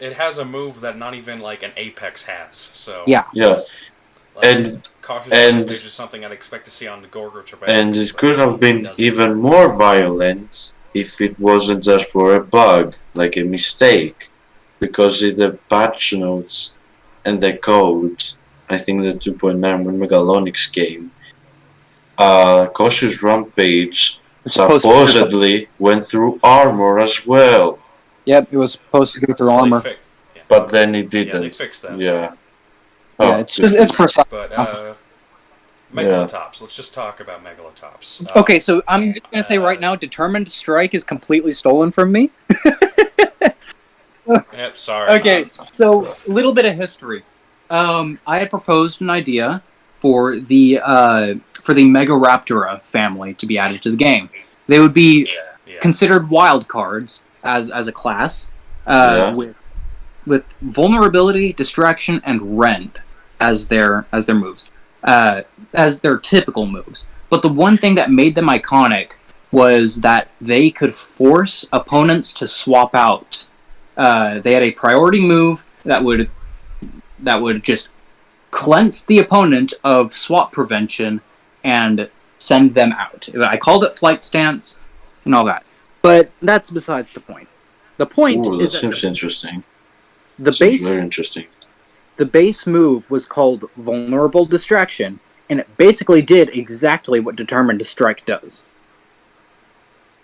It has a move that not even like an Apex has. So yeah. Like, and cautious rampage is something I'd expect to see on the Gorgor. And it could have been even more violent if it wasn't just for a bug, like a mistake, because in the patch notes and the code, I think the 2.9 when Megalonyx came, cautious rampage supposedly went through armor as well. Yep, it was supposed to go through armor, but then it didn't. Yeah, they fixed that. Yeah. Yeah, it's precise. But Megalotops. Let's just talk about Megalotops. Okay, so I'm just gonna say right now, Determined Strike is completely stolen from me. Yep, sorry. Okay, so a little bit of history. I had proposed an idea for the Megaraptora family to be added to the game. They would be considered wild cards as a class, with vulnerability, distraction, and rend as their moves, as their typical moves. But the one thing that made them iconic was that they could force opponents to swap out. They had a priority move that would just cleanse the opponent of swap prevention and send them out. I called it flight stance and all that. But that's besides the point. The point is that seems interesting. Very interesting. The base move was called Vulnerable Distraction, and it basically did exactly what Determined Strike does.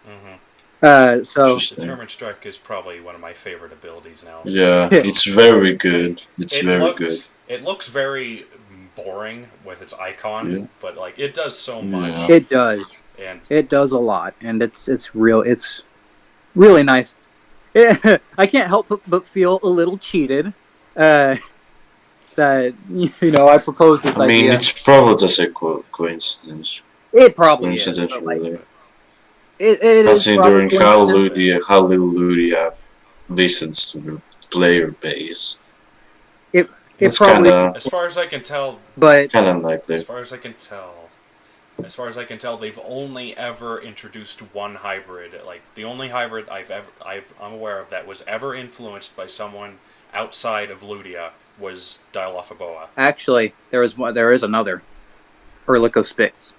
Mm-hmm. So Determined Strike is probably one of my favorite abilities now. Yeah, it's very good. It looks very boring with its icon, but like it does so much. Yeah. It does. And it does a lot, and it's really nice. I can't help but feel a little cheated that I proposed this idea. I mean, it's probably just a coincidence. It probably is. Really. It is considering how little Ludia listens to the player base. It's probably, as far as I can tell, but kind of unlikely. As far as I can tell, they've only ever introduced one hybrid. Like the only hybrid I'm aware of that was ever influenced by someone outside of Ludia was Dilophoboa. Actually, there is another, Erlicospix.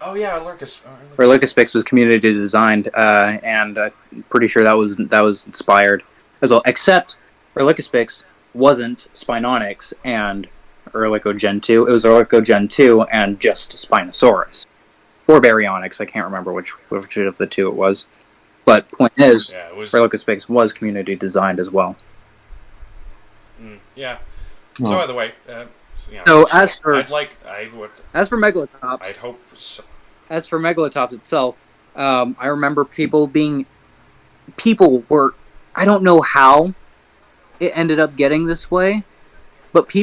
Oh yeah, Erlicospix was community designed, and I'm pretty sure that was inspired as well. Except Erlicospix wasn't Spinonyx and Erlico Gen 2. It was Erlico Gen 2 and just Spinosaurus. Or Baryonyx, I can't remember which of the two it was. But point is, Erlicospix was community designed as well. Yeah. So either way, as for Megalotops, I'd hope so. As for Megalotops itself, I remember people were, I don't know how it ended up getting this way, but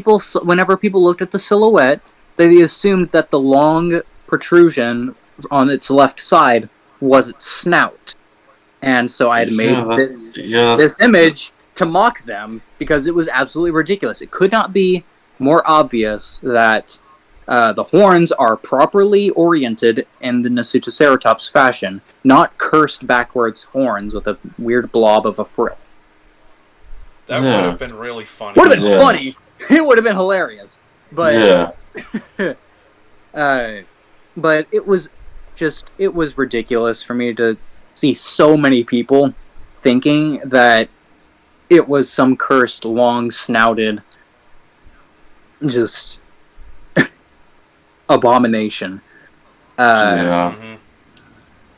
whenever people looked at the silhouette, they assumed that the long protrusion on its left side was its snout. And so I had made this image to mock them, because it was absolutely ridiculous. It could not be more obvious that the horns are properly oriented in the Nasutoceratops fashion, not cursed backwards horns with a weird blob of a frill. That would have been really funny. Would have been funny. It would have been hilarious. But but it was ridiculous for me to see so many people thinking that it was some cursed, long-snouted, just abomination. Mm-hmm.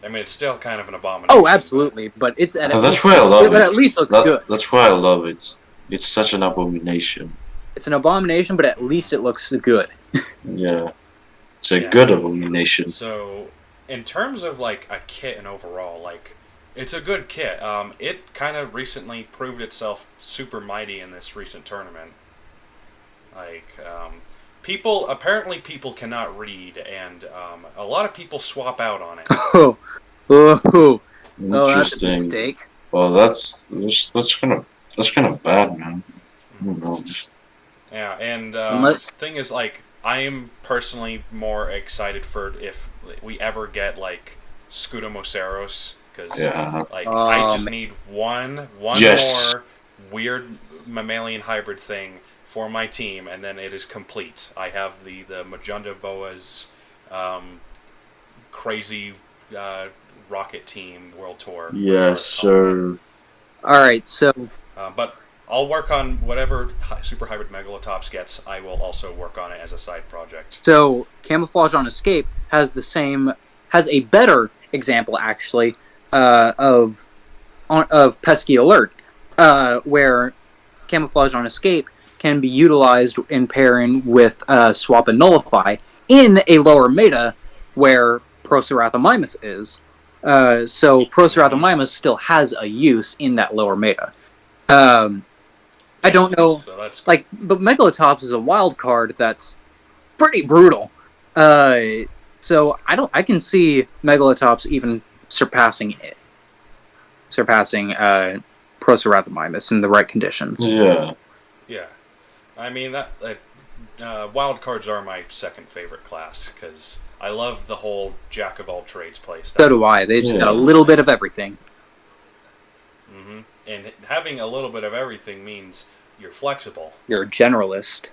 I mean, it's still kind of an abomination. Oh, absolutely, but it's that's why I love it. But at least looks good. That's why I love it. It's such an abomination. It's an abomination, but at least it looks good. Yeah. It's a Yeah. good abomination. So, in terms of like a kit and overall, like it's a good kit. It kind of recently proved itself super mighty in this recent tournament. Like, people cannot read, and a lot of people swap out on it. Oh, oh, that's a Interesting. mistake. Well, that's kind of bad, man. I don't know. Yeah, and Unless- thing is, like, I am personally more excited for if we ever get like Scudamoceros, because Yeah. like Oh, I just man. need one Yes. more weird mammalian hybrid thing for my team, and then it is complete. I have the Majunda Boa's crazy rocket team world tour. Yes, sir. All right, so But I'll work on whatever super hybrid Megalotops gets. I will also work on it as a side project. Camouflage on Escape has a better example actually of Pesky Alert, where Camouflage on Escape can be utilized in pairing with Swap and Nullify in a lower meta where Procerathomimus is. So Procerathomimus still has a use in that lower meta. I don't know, So that's but Megalotops is a wild card that's pretty brutal. So I can see Megalotops even surpassing Procerathomimus in the right conditions. Yeah. Yeah, I mean that wild cards are my second favorite class because I love the whole jack of all trades playstyle. So do I. They just got a Yeah. little bit of everything. And having a little bit of everything means you're flexible. You're a generalist.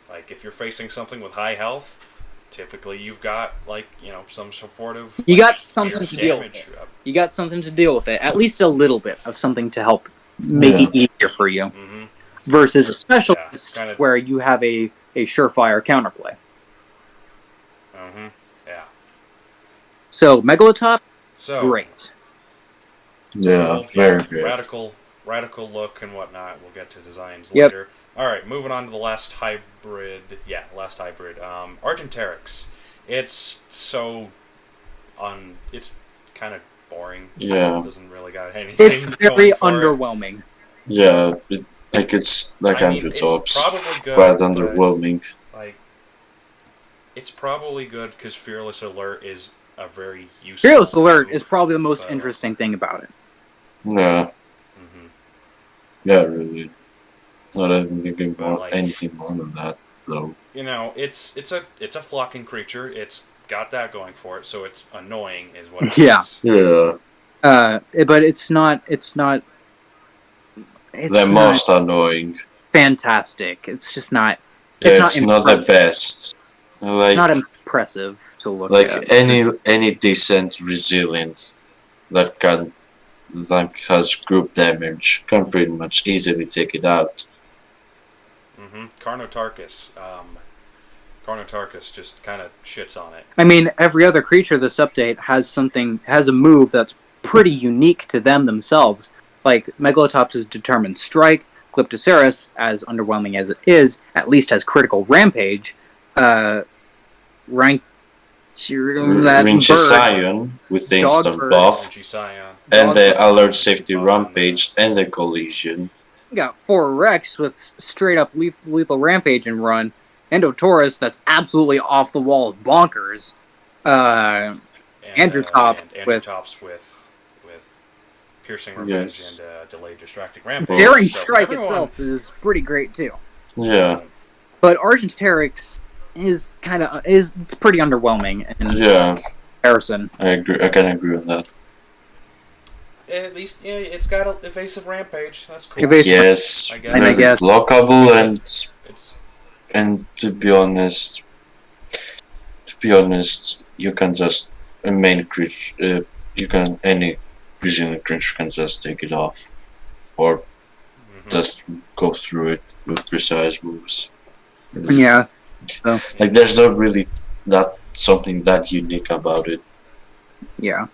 Like if you're facing something with high health, typically you've got like some sort of You like, got something fierce to deal with damage. You got something to deal with it. At least a little bit of something to help make it easier for you. Versus a specialist kinda- where you have a surefire counterplay. Yeah. So Megalotop, So great. Yeah, well, very good. radical look and whatnot. We'll get to designs Yep. later. All right, moving on to the last hybrid. Yeah, last hybrid. Argentarix. It's it's kind of boring. Yeah. It doesn't really got anything. It's very going for it. underwhelming. Yeah, it's like I mean, Untitled it's probably good, quite but, underwhelming. Like, it's probably good because Fearless Alert is a very useful. Fearless Alert move, is probably the most but, interesting thing about it. Yeah, mhm. yeah, really. Not even thinking about Like- anything more than that, though. It's a flocking creature. It's got that going for it, so it's annoying, is what it Yeah. is. Yeah, But it's not. It's the not most annoying. fantastic. It's just not. Yeah, It's it's not not the impressive. best. Like, It's not impressive to look like at. any decent resilient that has group damage can pretty much easily take it out. Carnotarchus just kind of shits on it. I mean, every other creature this update has a move that's pretty unique to them themselves. Like Megalotops' Determined Strike, Glyptoserus, as underwhelming as it is, at least has critical rampage. Rank that Rinchi bird, Scion with the Dog instant bird. buff, Energy Scion. and Dog the bird. alert safety rampage and the collision. got 4 Rex with straight up lethal rampage and run. Indotaurus, that's absolutely off the wall bonkers. Andrew Top with Tops with piercing revenge Yes. and delayed distracting rampage. Daring So Strike everyone- itself is pretty great too. Yeah, But Argentarix is it's pretty underwhelming in yeah, comparison. I agree. I can agree with that. At least it's got an evasive rampage. That's cool. Evasive- Yes, I guess. And I guess- blockable It's and to be honest, you can just a main creature. Any resilient creature can just take it off, or just go through it with precise moves. Yeah. Like there's not really something that unique about it. Yeah.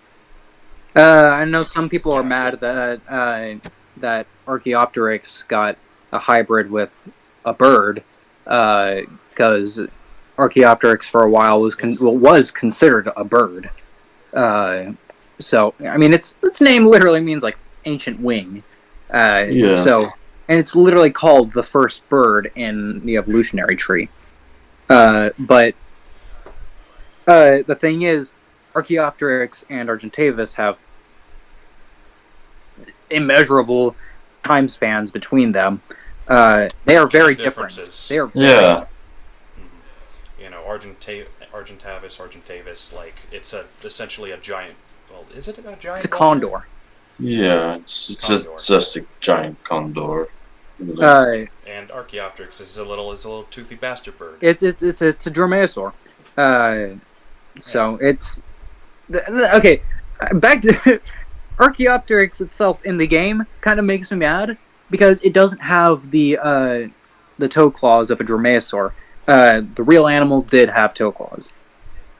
I know some people are mad that that Archaeopteryx got a hybrid with a bird, because Archaeopteryx for a while was considered a bird. So I mean, its name literally means like ancient wing. So, and it's literally called the first bird in the evolutionary tree. But the thing is, Archaeopteryx and Argentavis have immeasurable time spans between them. They are very different. They are very You know, Argentavis, like it's essentially a giant. Well, is it a giant? It's a condor. Yeah, it's just a giant condor. And Archaeopteryx is a little toothy bastard bird. It's a dromaeosaur. So it's okay. Back to Archaeopteryx itself in the game kind of makes me mad because it doesn't have the toe claws of a dromaeosaur. The real animal did have toe claws.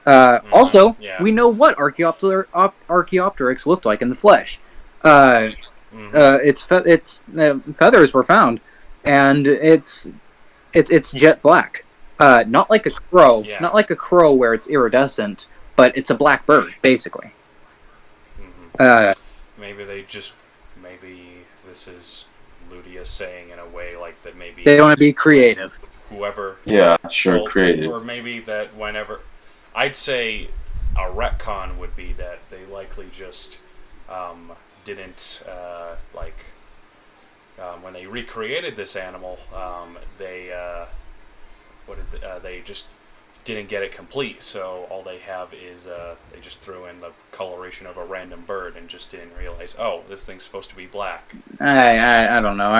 Also, we know what Archaeopteryx looked like in the flesh. Its feathers were found, and it's jet black. Not like a crow, not like a crow where it's iridescent, but it's a black bird basically. Maybe this is Ludia saying in a way like that. Maybe they want to be creative. Whoever, creative, or maybe that whenever, I'd say a retcon would be that they likely just didn't when they recreated this animal, they just didn't get it complete. So all they have is they just threw in the coloration of a random bird and just didn't realize, oh, this thing's supposed to be black. I don't know.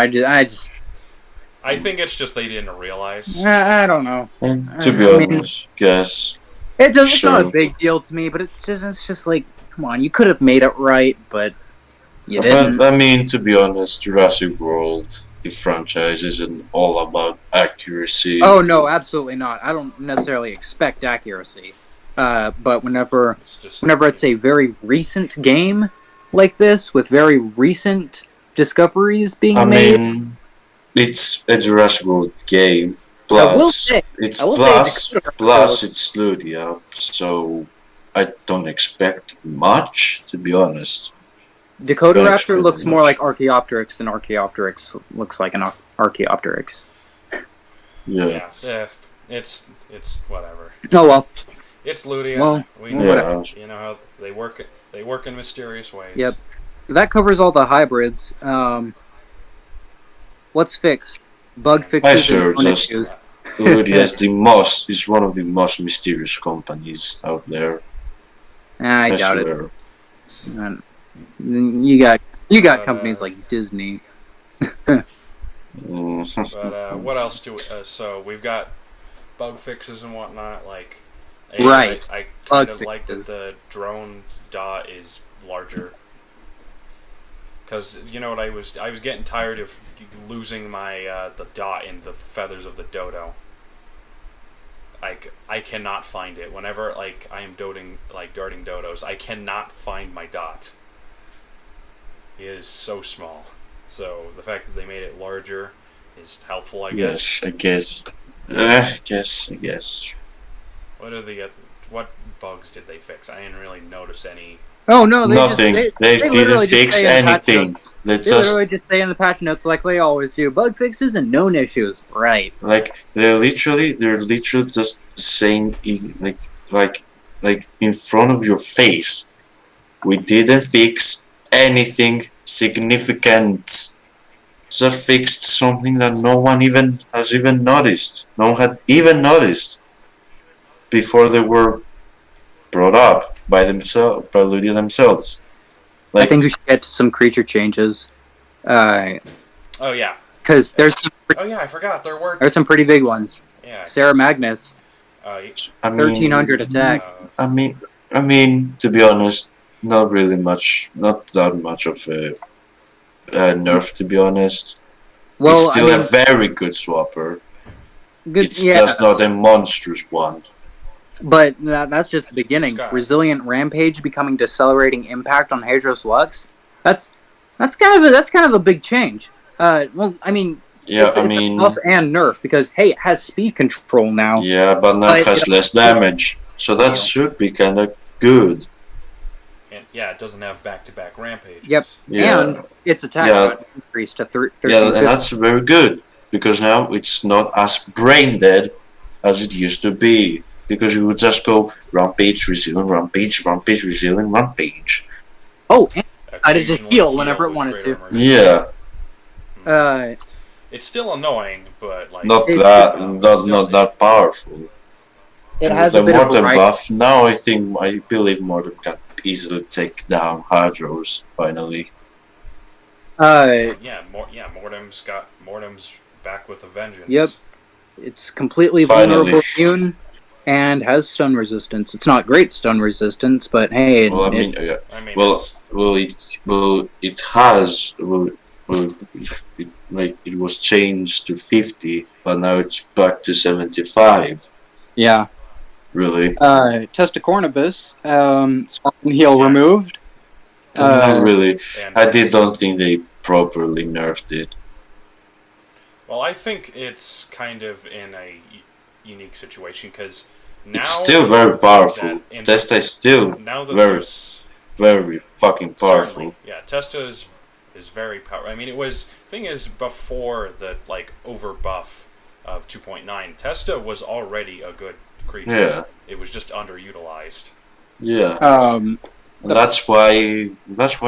I think it's just they didn't realize. I don't know. And to be honest, guess it's not a big deal to me, but it's just like, come on, you could have made it right, but you didn't. I mean, to be honest, Jurassic World, the franchise, isn't all about accuracy. Oh no, absolutely not. I don't necessarily expect accuracy, but whenever it's a very recent game like this with very recent discoveries being made. It's a Jurassic World game, plus it's Ludia, so I don't expect much, to be honest. Dakota Raptor looks more like Archaeopteryx than Archaeopteryx looks like an Archaeopteryx. Yeah, it's whatever. Oh well. It's Ludia. Well, we know, you know how they work. They work in mysterious ways. Yep. So that covers all the hybrids. What's fixed? Bug fixes and issues. Ludia is one of the most mysterious companies out there. I doubt it. You got companies like Disney. But what else do we? So we've got bug fixes and whatnot. Like, right. I kind of like that the drone dot is larger. Because you know what, I was getting tired of losing my the dot in the feathers of the dodo. I cannot find it whenever I am darting dodos. I cannot find my dot. It is so small. So the fact that they made it larger is helpful, I guess. Yes, I guess. What bugs did they fix? I didn't really notice any. Oh no, nothing. They didn't fix anything. They literally just say in the patch notes like they always do. Bug fixes and known issues. Right. Like they're literally just saying like in front of your face. We didn't fix anything significant. Just fixed something that no one has noticed. No one had even noticed before they were brought up by Ludia themselves. I think we should get to some creature changes. Oh yeah. Because there's some. I forgot there were. There's some pretty big ones. Yeah. Sarah Magnus. 1300 attack. I mean, to be honest, not that much of a nerf, to be honest. Well, it's still a very good swapper. It's just not a monstrous one. But that's just the beginning. Resilient Rampage becoming decelerating impact on Hadros Lux. That's kind of a big change. Well, I mean, Yeah, it's I a mean, buff and nerf because hey, it has speed control now. yeah, but now But it has it less also has damage, so that heal. should be kind of good. And yeah, it doesn't have back-to-back rampages. Yep, Yeah, and its attack Yeah. got increased to 13. yeah, and that's very good because now it's not as brain dead as it used to be. Because you would just go rampage, resilient, rampage, rampage, resilient, rampage. Oh, and I did just Occasionally heal whenever it with wanted greater to. immersion. Yeah, It's still annoying, but like not It's- that, it's not that powerful. it And has with a the bit of Mortem variety. buff, now I believe Mortem can easily take down Hydros, finally. yeah, Mortem's back with a vengeance. Yep. It's completely Finally. vulnerable immune and has stun resistance. It's not great stun resistance, but hey, Well, I mean, I mean, well, it has, it was changed to 50, but now it's back to 75. yeah. Really, Testicornibus, Scorpion heal removed. not really. and I don't think they properly nerfed it. well, I think it's kind of in a unique situation because now It's still very powerful. that in- Testa is still now that very, there's very fucking powerful. certainly, yeah, Testa is very powerful. I mean, it was thing is before the like over buff of 2.9, Testa was already a good creature. Yeah, It was just underutilized. yeah. Um, And that's why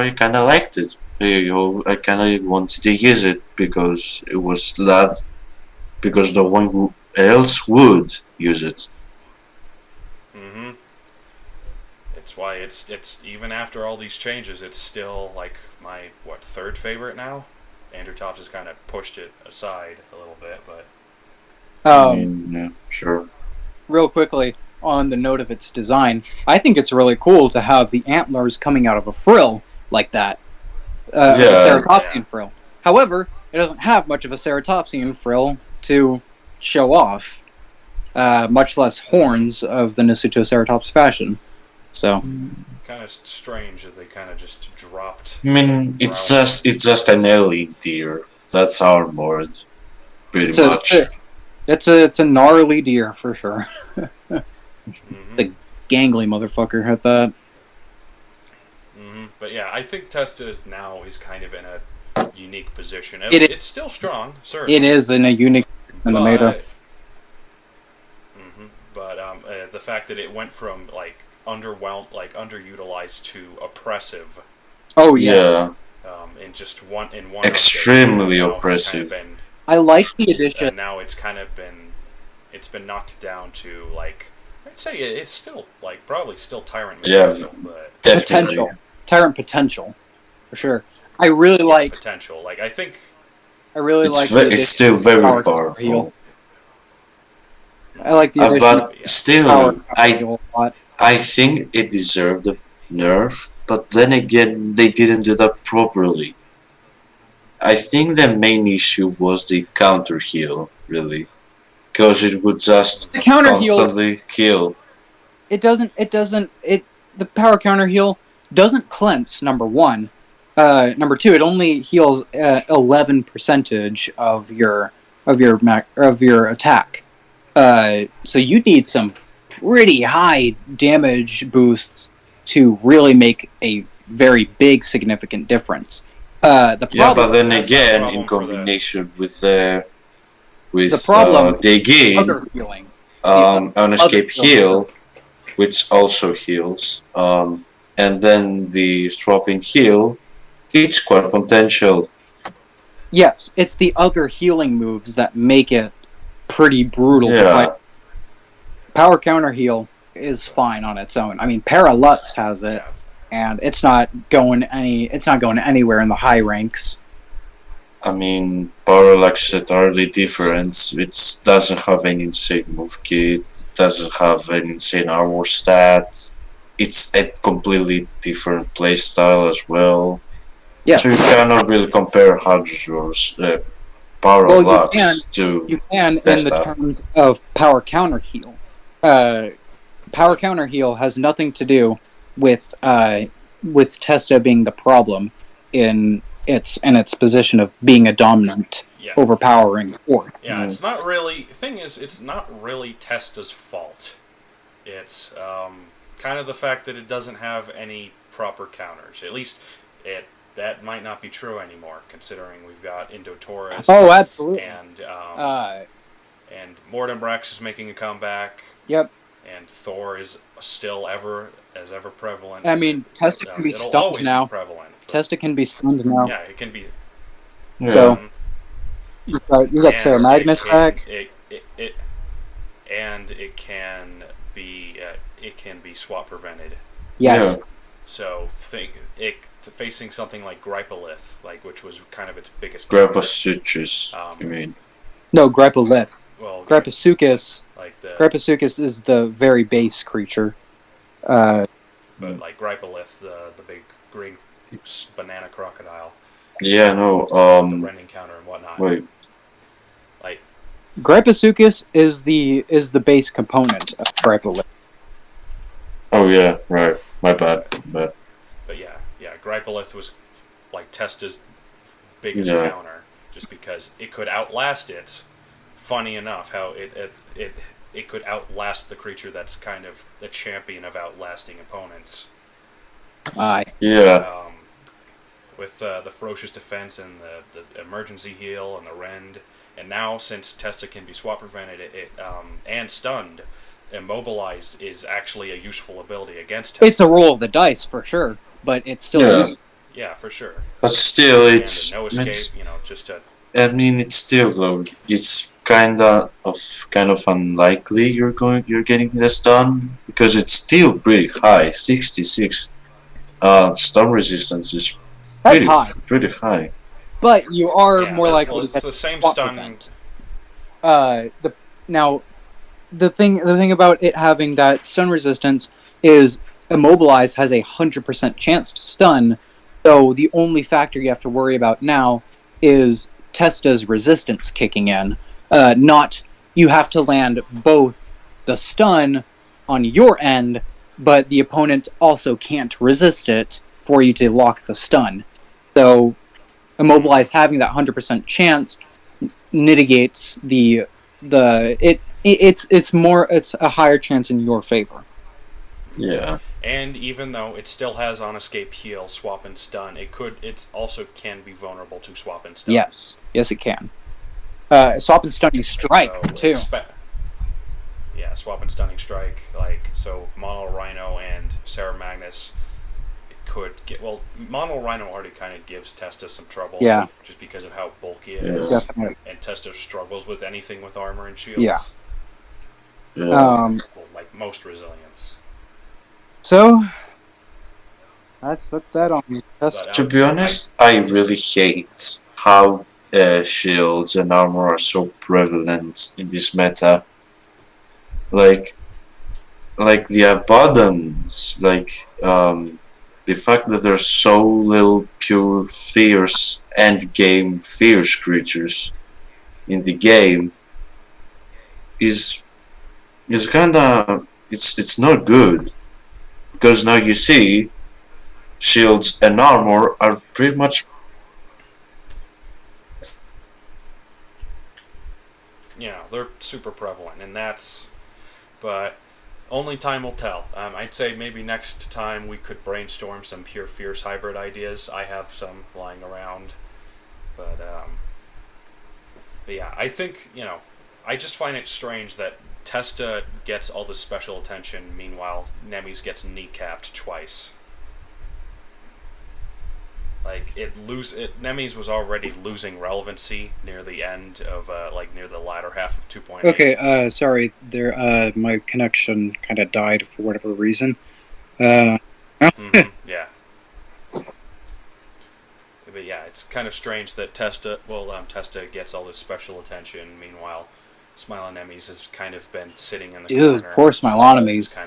I kind of liked it. I kind of wanted to use it because it was that, because no one who else would use it. Mm-hmm. It's why it's even after all these changes, it's still like my third favorite now. Endertops has kind of pushed it aside a little bit, but I mean, yeah, sure. real quickly, on the note of its design, I think it's really cool to have the antlers coming out of a frill like that. A ceratopsian frill. However, it doesn't have much of a ceratopsian frill to show off, much less horns of the Nasutoceratops fashion. So, kind of strange that they kind of just dropped. I mean, it's just an alien deer that's armored, pretty much. it's a gnarly deer for sure. Mm-hmm. The gangly motherfucker at that. Mm-hmm. But yeah, I think Testa now is kind of in a unique position. It's still strong, certainly. It is in a unique in the meta. Mm-hmm. But the fact that it went from like underutilized to oppressive. Oh yes. Yeah, In just one extremely update, oppressive. It's kind of been, I like the addition. and now it's been knocked down to like I'd say it's still like probably still tyrant material, but definitely. Tyrant potential, for sure. I really like potential. Like I think It's still very powerful. Heal. I like the addition. But still, Heal a lot. I think it deserved a nerf, but then again, they didn't do that properly. I think the main issue was the counter heal, really, because it would just The counter heal. constantly heal. The power counter heal doesn't cleanse. Number one. Number two, it only heals 11% of your attack. So you need some pretty high damage boosts to really make a very big, significant difference. The problem, Yeah, but then that's again, not a in problem for combination with the problem Digin, other healing. Unescape other heal, which also heals, and then the swapping heal, it's quite potential. Yes, it's the other healing moves that make it pretty brutal to Yeah. fight. Power counter heal is fine on its own. I mean, Paralutz has it, and it's not going anywhere in the high ranks. I mean, Parallax is entirely different. It doesn't have any insane move kit, doesn't have any insane armor stats. It's a completely different playstyle as well. Yeah. So you cannot really compare Hadro's Parallax to You can in Testa. the terms of power counter heal. Power counter heal has nothing to do with Testa being the problem in its position of being a dominant. overpowering force. Yeah, it's not really... Thing is, it's not really Testa's fault. It's kind of the fact that it doesn't have any proper counters. At least that might not be true anymore, considering we've got Indotaurus. Oh, absolutely. And Mortemrex is making a comeback. Yep. And Thor is still ever prevalent. I mean, Testa can be stunned now. Testa can be stunned now. Yeah, it can be. Yeah. So you got Sarah Magnus back. And it can be swap prevented. Yes. Yeah. So facing something like Glyptoserus, which was kind of its biggest. Glyptoserus, you mean? No, Glyptoserus. Well, Glyptoserus. Glyptoserus is the very base creature. But like Glyptoserus, the big green banana crocodile. Yeah, no. The rending counter and whatnot. Wait. Glyptoserus is the base component of Glyptoserus. Oh yeah, right. My bad. But yeah, Glyptoserus was like Testa's biggest counter, just because it could outlast it. Funny enough, how it could outlast the creature that's kind of the champion of outlasting opponents. Yeah. With the ferocious defense and the emergency heal and the rend, and now since Testa can be swap prevented, and stunned, immobilize is actually a useful ability against Testa. It's a roll of the dice for sure, but it's still useful. Yeah, for sure. But still, it's no escape. Just to. I mean, it's still though. It's kind of unlikely you're getting this done because it's still pretty high. 66. Storm resistance is pretty high. But you are more likely to it's get the same stun. event. The thing about it having that stun resistance is Immobilize has 100% chance to stun. So the only factor you have to worry about now is Testa's resistance kicking in. Not you have to land both the stun on your end, but the opponent also can't resist it for you to lock the stun. So Immobilize having that 100% chance mitigates it's a higher chance in your favor. Yeah. And even though it still has on escape heal, swap and stun, it also can be vulnerable to swap and stun. Yes, it can. Swap and stunning strike too. Yeah, swap and stunning strike. So Mono Rhino and Sarah Magnus could get. Well, Mono Rhino already kind of gives Testa some trouble. Yeah. Just because of how bulky it is. Definitely. And Testa struggles with anything with armor and shields. Yeah. Like most resilience. So that's that on Testa. To be honest, I really hate how shields and armor are so prevalent in this meta. Like the abundance, the fact that there's so little pure fierce end game fierce creatures in the game is kinda it's not good, because now you see shields and armor are pretty much they're super prevalent, but only time will tell. I'd say maybe next time we could brainstorm some pure fierce hybrid ideas. I have some lying around, but yeah, I think I just find it strange that Testa gets all this special attention, meanwhile Nemes gets kneecapped twice. Nemes was already losing relevancy near the end of near the latter half of 2.8. Okay, sorry, my connection kind of died for whatever reason. Yeah. But yeah, it's kind of strange that Testa gets all this special attention. Meanwhile, Smilonemes has kind of been sitting in the corner. Dude, poor Smilonemes.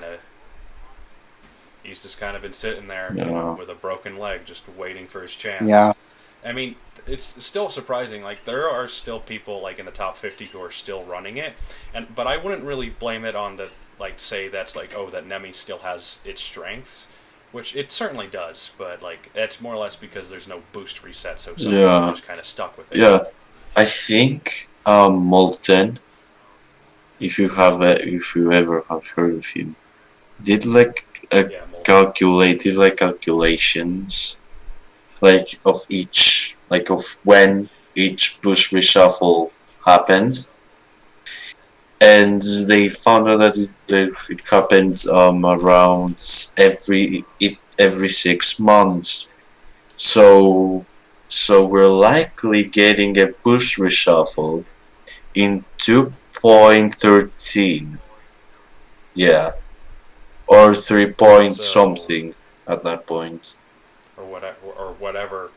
He's just kind of been sitting there with a broken leg, just waiting for his chance. Yeah. I mean, it's still surprising. There are still people in the top 50 who are still running it, but I wouldn't really blame it on that Nemes still has its strengths, which it certainly does. But it's more or less because there's no boost reset, so some people are just kind of stuck with it. Yeah. I think Molten, if you ever have heard of him, did like a Yeah, calculated like calculations like of each like of when each push reshuffle happened, and they found out that it happened around every 6 months. So we're likely getting a push reshuffle in 2.13. Yeah, or 3 point So, something at that point. whatever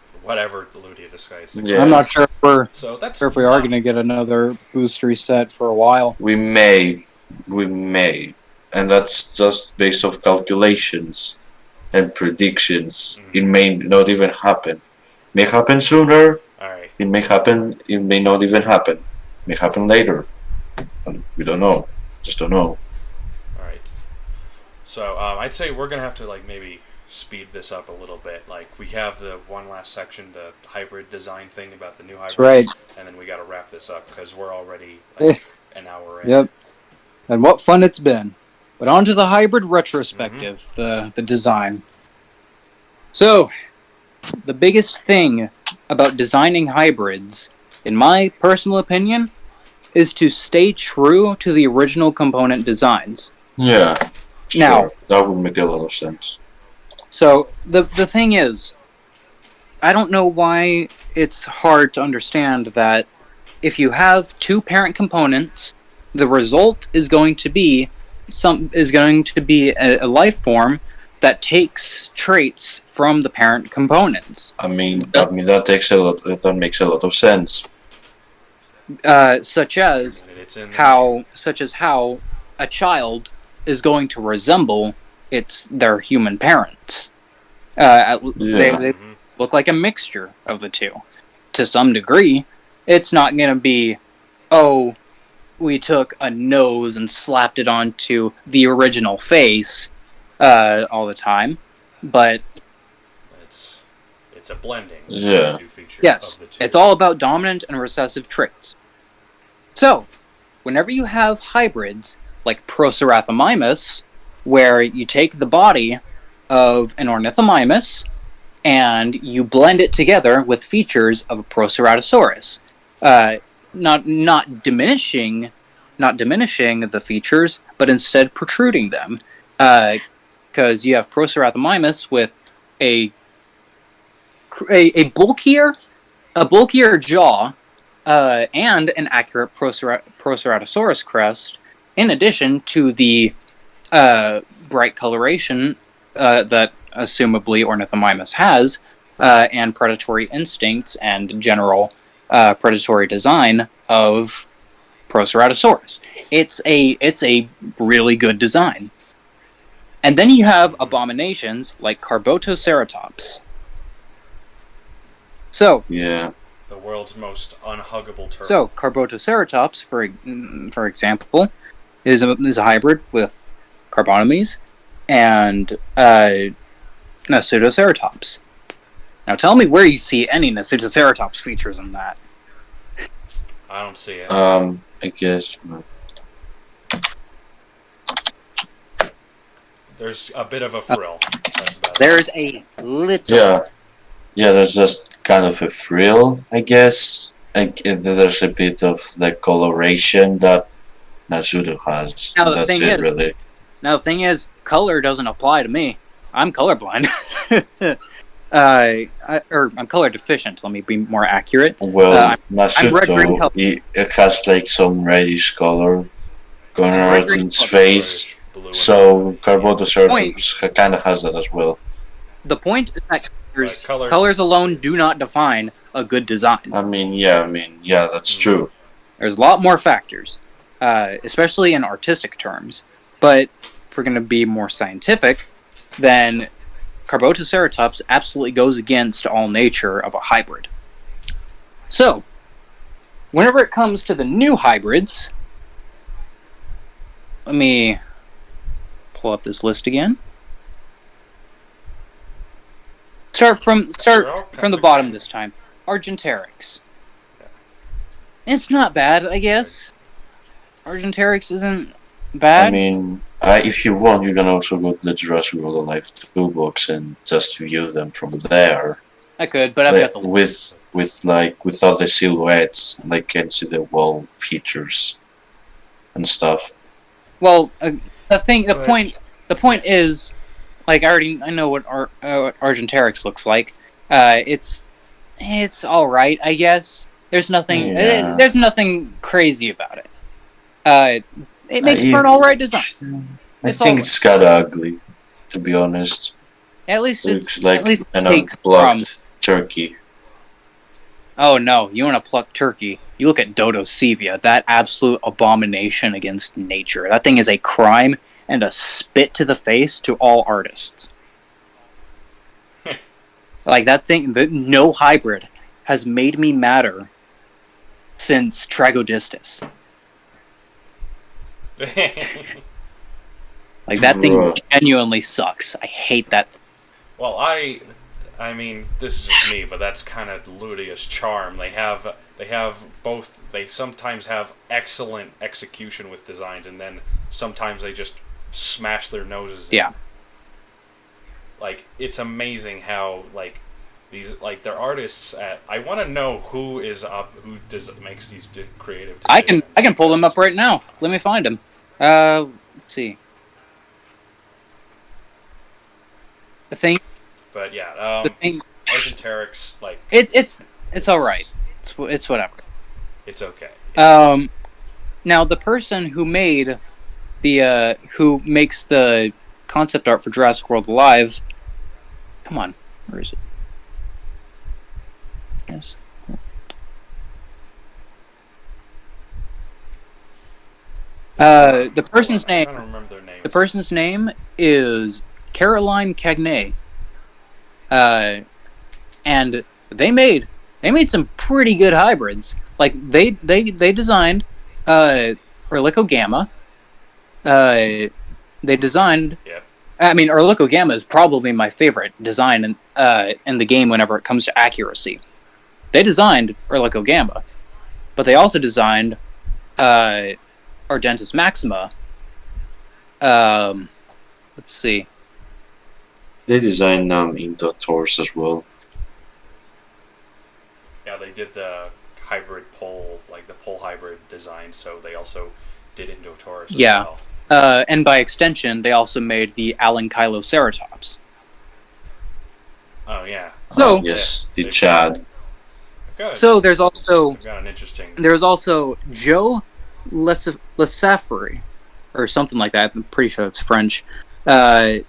Ludia decides to I'm call Yeah, not sure So that's if we are not going to get another boost reset for a while. we may, and that's just based off calculations and predictions. It may not even happen. May happen sooner. all right. It may happen. It may not even happen. May happen later. We don't know. Just don't know. All right. So I'd say we're gonna have to like maybe speed this up a little bit. Like we have the one last section, the hybrid design thing about the new hybrid, That's right. and then we got to wrap this up because we're already Eh. like an hour in. Yep. And what fun it's been. But on to the hybrid retrospective, the design. So, the biggest thing about designing hybrids, in my personal opinion, is to stay true to the original component designs. Yeah. Now- Sure. That would make a lot of sense. So, the thing is, I don't know why it's hard to understand that if you have two parent components, the result is going to be a life form that takes traits from the parent components. That makes a lot of sense. Such as It's in how a child is going to resemble their human parents. They look like a mixture of the two. To some degree, it's not going to be, oh, we took a nose and slapped it onto the original face all the time, but it's a blending. Yeah. Of the two features yes, of the two. it's all about dominant and recessive traits. So, whenever you have hybrids like Proceratomimus, where you take the body of an Ornithomimus and you blend it together with features of a Proceratosaurus, not diminishing the features, but instead protruding them, because you have Proceratomimus with a bulkier jaw and an accurate Proceratosaurus crest, in addition to the bright coloration that assumably Ornithomimus has, and predatory instincts and general predatory design of Proceratosaurus. It's a really good design. And then you have abominations like Carbotoceratops. So, Yeah. the world's most unhuggable turtle. So, Carbotoceratops, for example, is a hybrid with Carbonomes and Pseudoceratops. Now, tell me where you see any Pseudoceratops features in that. I don't see it. I guess. There's a bit of a frill. That's about it. There's a little. Yeah, there's just kind of a frill, I guess. There's a bit of the coloration that Natsudo has. Now, the That's thing it, is- really. Now, the thing is, color doesn't apply to me. I'm colorblind. I'm color deficient. Let me be more accurate. Well, I'm red-green Natsudo, color. it has like some reddish color going around Red-green its color. face. Blue and So Carbotoceratops kind of has that as well. The point is that Colors- colors alone do not define a good design. I mean, yeah, that's true. There's a lot more factors, especially in artistic terms. But if we're going to be more scientific, then Carbotoceratops absolutely goes against all nature of a hybrid. So, whenever it comes to the new hybrids, let me pull up this list again. Start from the bottom this time. Argentarix. It's not bad, I guess. Argentarix isn't bad. I mean, if you want, you can also go to the Jurassic World Alive toolbox and just view them from there. I could, but I've got the with all the silhouettes, like can see the wall features and stuff. Well, the point is, like I know what Argentarix looks like. It's all right, I guess. There's nothing there's nothing crazy about it. It makes for an all right design. I think it's kind of ugly, to be honest. At least It it's looks like at least an takes unplugged turkey. Oh no, you want to pluck turkey? You look at Dodosevia, that absolute abomination against nature. That thing is a crime and a spit to the face to all artists. Like that thing, no hybrid has made me madder since Tragodistus. Like that thing genuinely sucks. I hate that. Well, I mean, this is just me, but that's kind of Ludia's charm. They have both. They sometimes have excellent execution with designs, and then sometimes they just smash their noses in. Yeah. Like, it's amazing how, like, these, like, they're artists at... I want to know who makes these creative decisions. I can pull them up right now. Let me find them. Let's see. The thing... But, yeah, Argentarix, like... It's alright. It's whatever. It's okay. Now, the person who made who makes the concept art for Jurassic World Alive... Come on, where is it? Yes. The person's name. I don't remember their name. The person's name is Caroline Cagney. And they made some pretty good hybrids. Like they designed Erlico Gamma. They designed. Yep. I mean, Erlico Gamma is probably my favorite design in the game whenever it comes to accuracy. They designed Erlico Gamma, but they also designed Ardentis Maxima. Let's see. They designed Indotaurus as well. Yeah, they did the hybrid pole, like the pole hybrid design, so they also did Indotaurus as well. And by extension, they also made the Alankyloceratops. Oh, yeah. So, yes, the Chad. Good. So there's also got an interesting... There's also Joe Lesafri, or something like that. I'm pretty sure it's French. But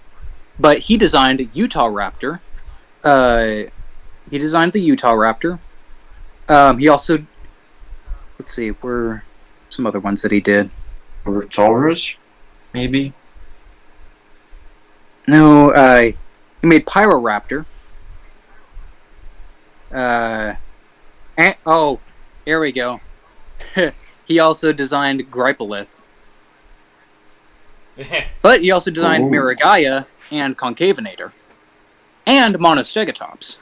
he designed Untitled Raptor. He designed the Untitled Raptor. He also... Let's see, where some other ones that he did. Taurus, maybe? No, he made Pyroraptor. Oh, here we go. He also designed Grypolith. But he also designed Miragaia and Concavinator. And Monostegatops.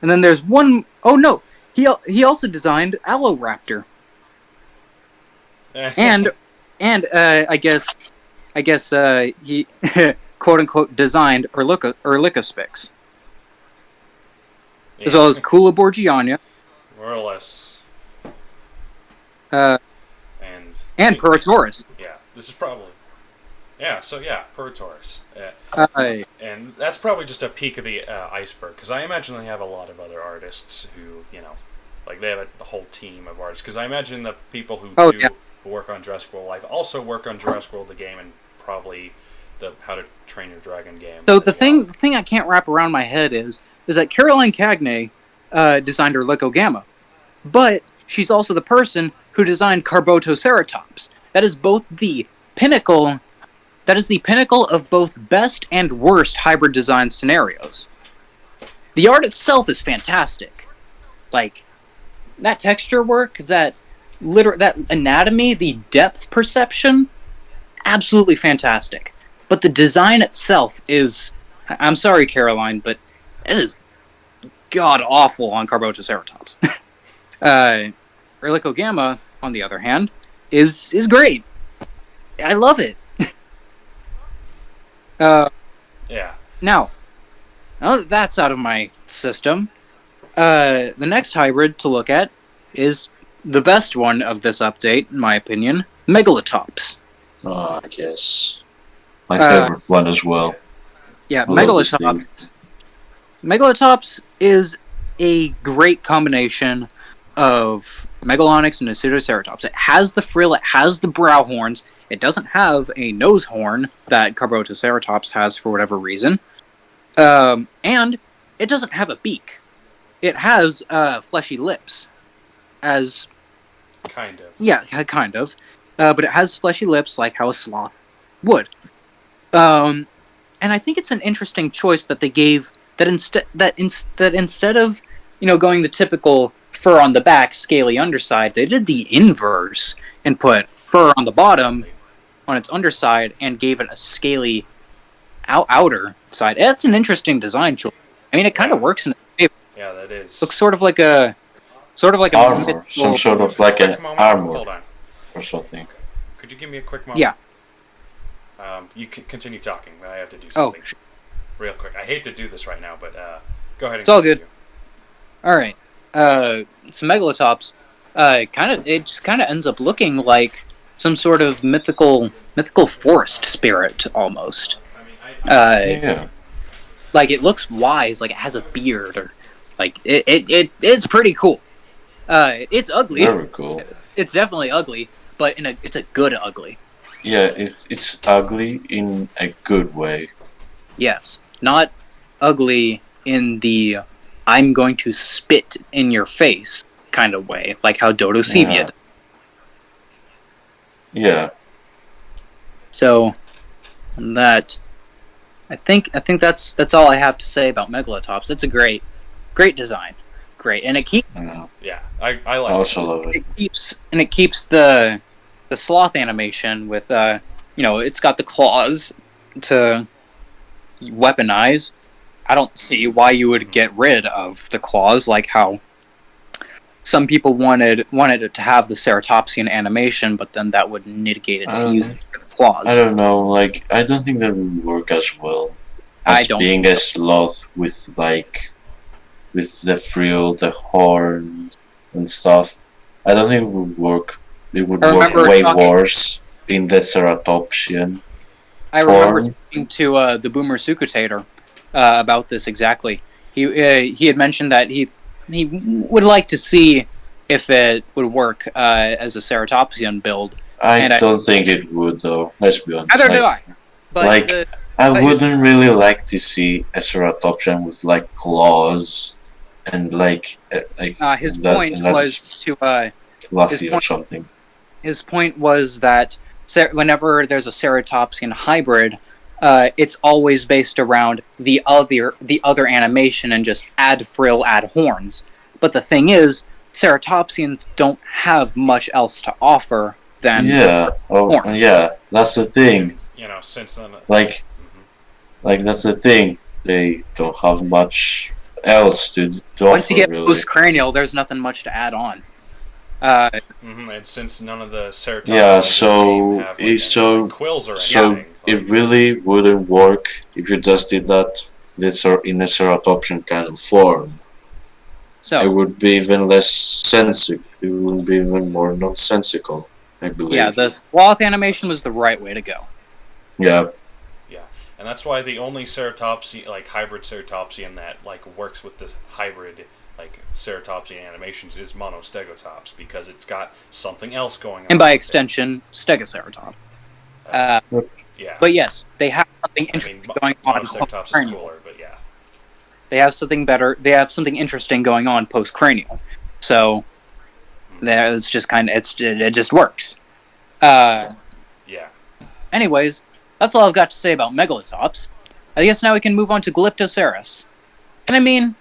And then there's one... Oh, no! He also designed Alloraptor. and I guess he quote unquote designed Erlicospix. Yeah. As well as Culoborgiana. More or less. And Puratorus. Yeah, this is probably... Yeah, so yeah, Puratorus. And that's probably just a peak of the iceberg, because I imagine they have a lot of other artists who, like they have a whole team of artists, because I imagine the people who work on Jurassic World Live also work on Jurassic World the game and probably the How to Train Your Dragon game. So the thing I can't wrap around my head is that Caroline Cagney designed Erlico Gamma, but she's also the person who designed Carbotoceratops. That is both the pinnacle. That is the pinnacle of both best and worst hybrid design scenarios. The art itself is fantastic. Like, that texture work, that anatomy, the depth perception, absolutely fantastic. But the design itself is... I'm sorry, Caroline, but it is god-awful on Glyptoserus. Gamma, on the other hand, is great. I love it. Yeah. Now that that's out of my system, the next hybrid to look at is the best one of this update, in my opinion, Megalotops. I guess. My favorite one as well. Yeah, Although Megalotops. Megalotops is a great combination of Megalonyx and Indotaurus. It has the frill, it has the brow horns. It doesn't have a nose horn that Glyptoserus has for whatever reason. And it doesn't have a beak. It has fleshy lips. As Kind of. yeah, kind of. But it has fleshy lips like how a sloth would. And I think it's an interesting choice that they gave that instead of going the typical fur on the back, scaly underside, they did the inverse and put fur on the bottom on its underside and gave it a scaly outer side. That's an interesting design choice. I mean, it kind of works in its favor. Yeah, that is. Looks sort of like a Armor. Some sort of like an Hold armor on. or something. Could you give me a quick moment? Yeah. You can continue talking. I have to do Oh, something real quick. I hate to do this right now, but go ahead. And It's all continue. good. All right. So Megalotops, it just kind of ends up looking like some sort of mythical forest spirit almost. Yeah. Like it looks wise, like it has a beard, or like it's pretty cool. It's ugly. Very cool. It's definitely ugly, but it's a good ugly. Yeah, it's ugly in a good way. Yes, not ugly in the I'm going to spit in your face kind of way, like how Dodocevia Yeah. does. Yeah. So that I think that's all I have to say about Megalotops. It's a great design, great, and it Yeah. Yeah, I like I also it. love it. keeps the sloth animation with it's got the claws to weaponize. I don't see why you would get rid of the claws, like how some people wanted it to have the ceratopsian animation, but then that would negate its use of the claws. I don't know, like, I don't think that would work as well as being a sloth with the frill, the horns, and stuff. I don't think it would work. It would work way worse in the ceratopsian. I remember talking to the Boomer Sukutator about this exactly. He had mentioned that he would like to see if it would work as a ceratopsian build. I don't think it would, though. Let's be honest. Neither do I. But I wouldn't really like to see a ceratopsian with like claws and his point was to fluffy or something. His point was that whenever there's a ceratopsian hybrid, it's always based around the other animation and just add frill, add horns. But the thing is, ceratopsians don't have much else to offer than horns. Yeah, that's the thing. Since then, like that's the thing. They don't have much else to offer. Once you get really. post-cranial, there's nothing much to add on. And since none of the ceratopsians have quills or anything, it really wouldn't work if you just did that in a ceratopsian kind of form. So it would be even less sensical. It would be even more nonsensical, I believe. Yeah, the sloth animation was the right way to go. Yeah. Yeah, and that's why the only ceratopsian, hybrid ceratopsian that works with the hybrid ceratopsian animations is Monostegotops, because it's got something else going on. And by extension, Stegoceratops. Yeah. But yes, they have something interesting going on. Monostegotops is cooler, but yeah. They have something better. They have something interesting going on post-cranial. So it's just it just works. Yeah. Anyways, that's all I've got to say about Megalotops. I guess now we can move on to Glyptoserus. And I mean,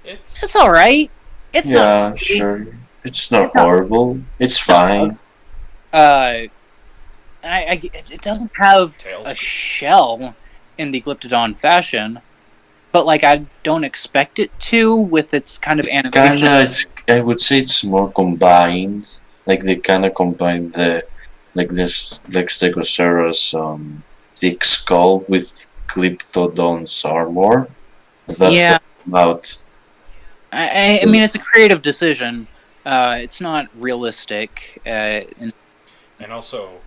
it's all right. It's not sure. It's not horrible. It's fine. It doesn't have a shell in the Glyptodon fashion, but like I don't expect it to with its kind of animation. I would say it's more combined. Like they kind of combine this Stegosaurus thick skull with Glyptodon's armor. That's Yeah. what it's about. I mean, it's a creative decision. It's not realistic. And also,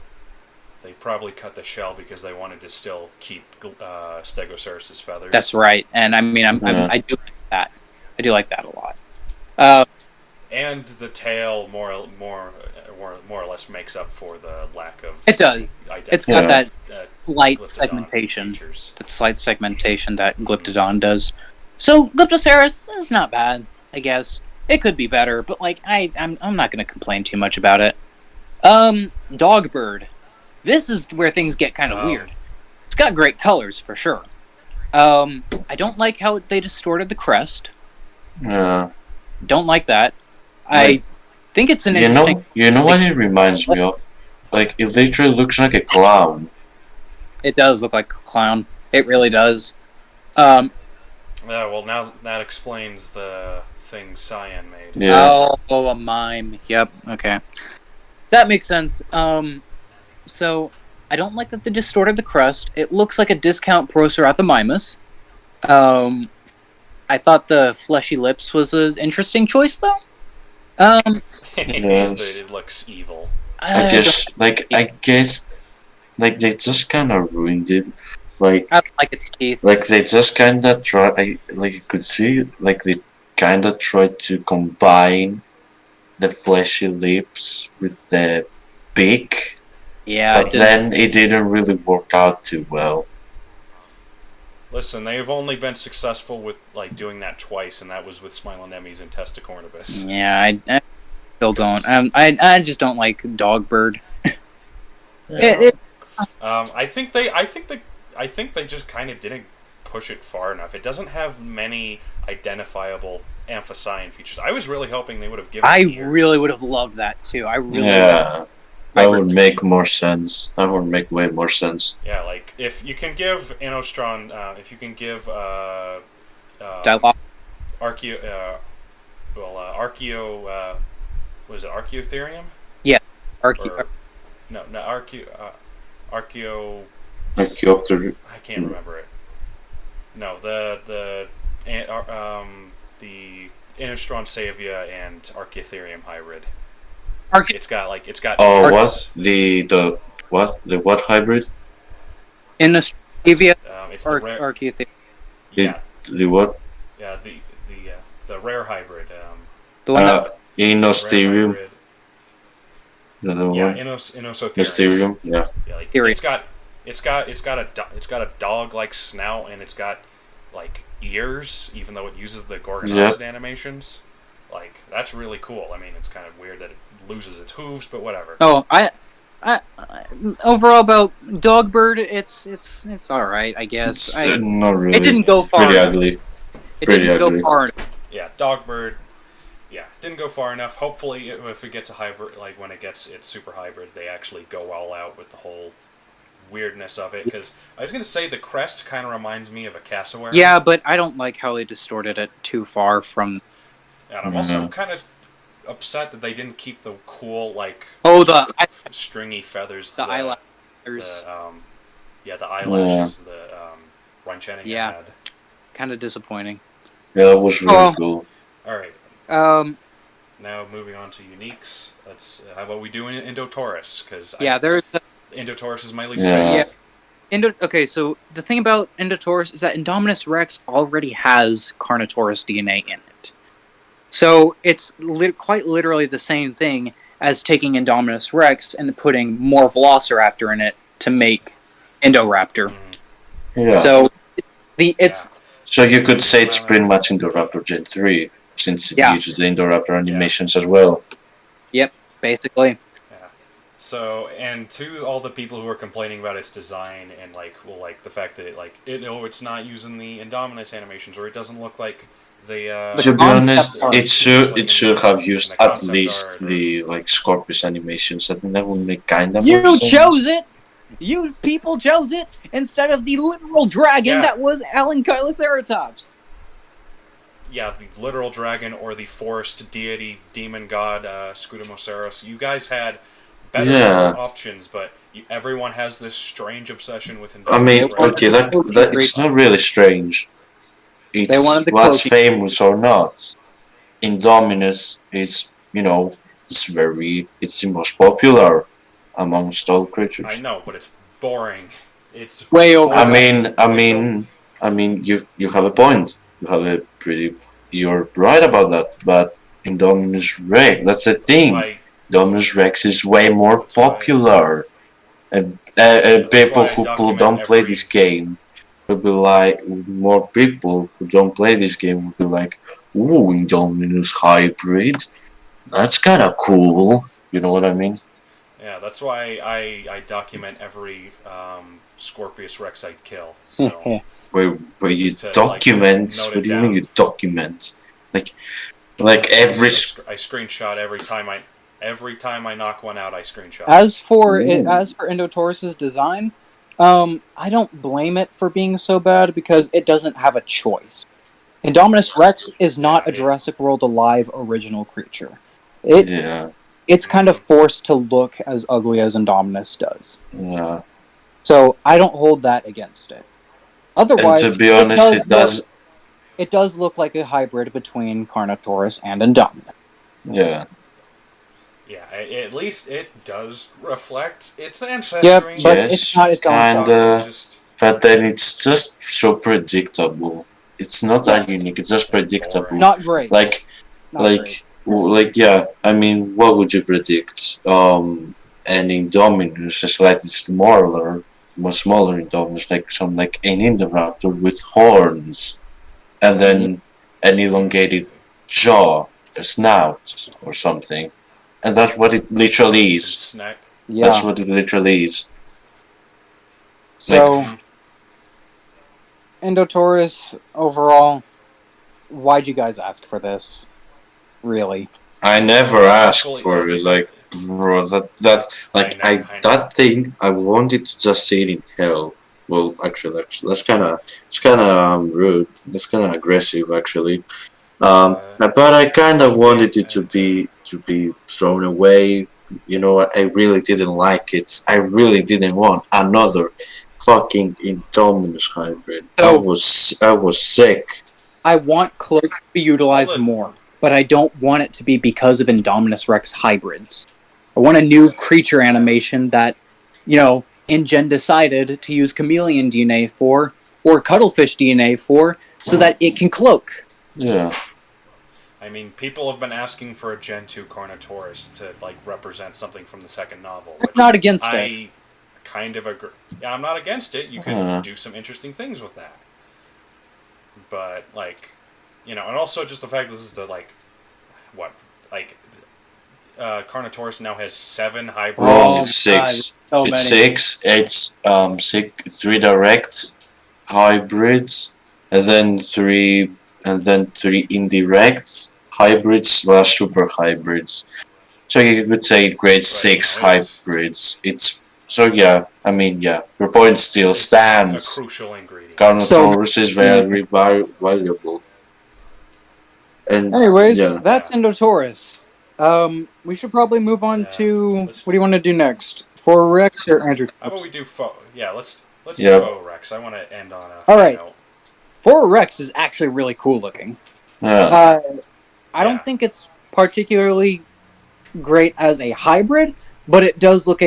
they probably cut the shell because they wanted to still keep Stegosaurus's feathers. That's right, and I mean, Yeah. I do like that. I do like that a lot. And the tail more or less makes up for the lack of. It does. It's got that slight segmentation. Features. That slight segmentation that Glyptodon does. So Glyptoserus is not bad, I guess. It could be better, but like I'm not going to complain too much about it. Dogbird. This is where things get kind of weird. It's got great colors for sure. I don't like how they distorted the crest. Yeah. Don't like that. I think it's an interesting. You know what it reminds me of? Like it literally looks like a clown. It does look like a clown. It really does. Yeah, well, now that explains the thing Cyan made. Yeah. Oh, a mime. Yep. Okay. That makes sense. So I don't like that they distorted the crest. It looks like a discount Procerathomimus. I thought the fleshy lips was an interesting choice, though. Yes. It looks evil. I guess, like they just kind of ruined it. Like, I don't like its teeth. like they just kind of try. Like you could see, like they kind of tried to combine the fleshy lips with the beak, Yeah, but then it didn't really work out too well. Listen, they've only been successful with like doing that twice, and that was with Smilonemes and Testicornibus. Yeah, I still don't. I just don't like Dogbird. Yeah. I think they just kind of didn't push it far enough. It doesn't have many identifiable amphicyon features. I was really hoping they would have given. I it ears. really would have loved that too. I really. Yeah, that would make more sense. That would make way more sense. Yeah, like if you can give Inostron, if you can give Dialogue. Archeo, was it Archaeopteryx? Archeo. Archaeopteryx. I can't remember it. No, the Inostron Savia and Archaeopteryx hybrid. It's got Oh, ears. what? The what hybrid? In Australia, It's the rare. Archaeopteryx. Yeah, The what? yeah, the rare hybrid. The one that's Inosterium. Rare hybrid. The other Yeah, one. Inosterium. Inosterium. Yeah. Yeah, like, Theory. it's got a dog-like snout, and it's got like ears, even though it uses the Gorgonopsid animations. Like that's really cool. I mean, it's kind of weird that it loses its hooves, but whatever. Oh, I overall about Dogbird, it's all right, I guess. It's not really. It didn't go far. Pretty ugly. It pretty didn't ugly. go far enough. Yeah, Dogbird. Yeah, didn't go far enough. Hopefully, if it gets a hybrid, like when it gets its super hybrid, they actually go all out with the whole weirdness of it. Because I was gonna say the crest kind of reminds me of a cassowary. Yeah, but I don't like how they distorted it too far from. And I'm also kind of upset that they didn't keep the cool stringy feathers. The eyelashes. The eyelashes. The Runchening had. Kind of disappointing. Yeah, that was really cool. All right. Now moving on to uniques. How about we do Indotaurus? Because there's Indotaurus is my least favorite. Yeah. Okay, so the thing about Indotaurus is that Indominus Rex already has Carnotaurus DNA in it. So it's quite literally the same thing as taking Indominus Rex and putting more Velociraptor in it to make Indoraptor. Yeah. So So you could say it's pretty much Indoraptor Gen 3, since it uses the Indoraptor animations as well. Yep, basically. Yeah. So, and to all the people who are complaining about its design and the fact that it's not using the Indominus animations, or it doesn't look like the. To be honest, it should have used at least the Scorpius animations. I think that would make kind of. You chose it. You people chose it instead of the literal dragon that was Ankyloceratops. Yeah, the literal dragon or the forest deity, demon god, Scudamosaurus. You guys had better options, but everyone has this strange obsession with Indominus. I mean, okay, that it's not really strange. It's what's famous or not. Indominus is, it's the most popular amongst all creatures. I know, but it's boring. It's way over. I mean, you have a point. You're right about that. But Indominus Rex, that's the thing. Indominus Rex is way more popular, and people who don't play this game will be like, more people who don't play this game will be like, ooh, Indominus hybrid. That's kind of cool. You know what I mean? Yeah, that's why I document every Scorpius Rex I kill. So. Where you document? What do you mean you document? Like every. I screenshot every time I knock one out. I screenshot. As for Indotaurus's design, I don't blame it for being so bad because it doesn't have a choice. Indominus Rex is not a Jurassic World alive original creature. It's kind of forced to look as ugly as Indominus does. Yeah. So I don't hold that against it. Otherwise, and to be honest, it does look like a hybrid between Carnotaurus and Indominus. Yeah. Yeah, at least it does reflect its ancestry. Yeah, but it's not its own but then it's just so predictable. It's not that unique. It's just predictable. Not great. Yeah. I mean, what would you predict? An Indominus is slightly smaller Indominus, like an Indoraptor with horns, and then an elongated jaw, a snout, or something. And that's what it literally is. Yeah. That's what it literally is. So, Indotaurus, overall, why'd you guys ask for this? Really? I never asked for it, bro, that thing, I wanted to just see it in hell. Well, actually, that's kind of rude. That's kind of aggressive, actually. But I kind of wanted it to be thrown away. You know what? I really didn't like it. I really didn't want another fucking Indominus hybrid. I was sick. I want cloaks to be utilized more, but I don't want it to be because of Indominus Rex hybrids. I want a new creature animation that, InGen decided to use chameleon DNA for, or cuttlefish DNA for, so that it can cloak. Yeah. I mean, people have been asking for a Gen 2 Carnotaurus to, represent something from the second novel. I'm not against it. I kind of agree. Yeah, I'm not against it. You could do some interesting things with that. But, and also just the fact this is the, Carnotaurus now has 7 hybrids. Oh, it's 6. It's 6. It's 3 direct hybrids, and then 3 indirect hybrids / super hybrids. So you could say grade 6 hybrids. Your point still stands. A crucial ingredient. Carnotaurus is very valuable. And anyways, that's Indotaurus. We should probably move on to what do you want to do next? Photorex or Andrew? How about we do let's do Photorex. I want to end on a all right. Note. Photorex is actually really cool looking. Yeah. I don't think it's particularly great as a hybrid, but it does look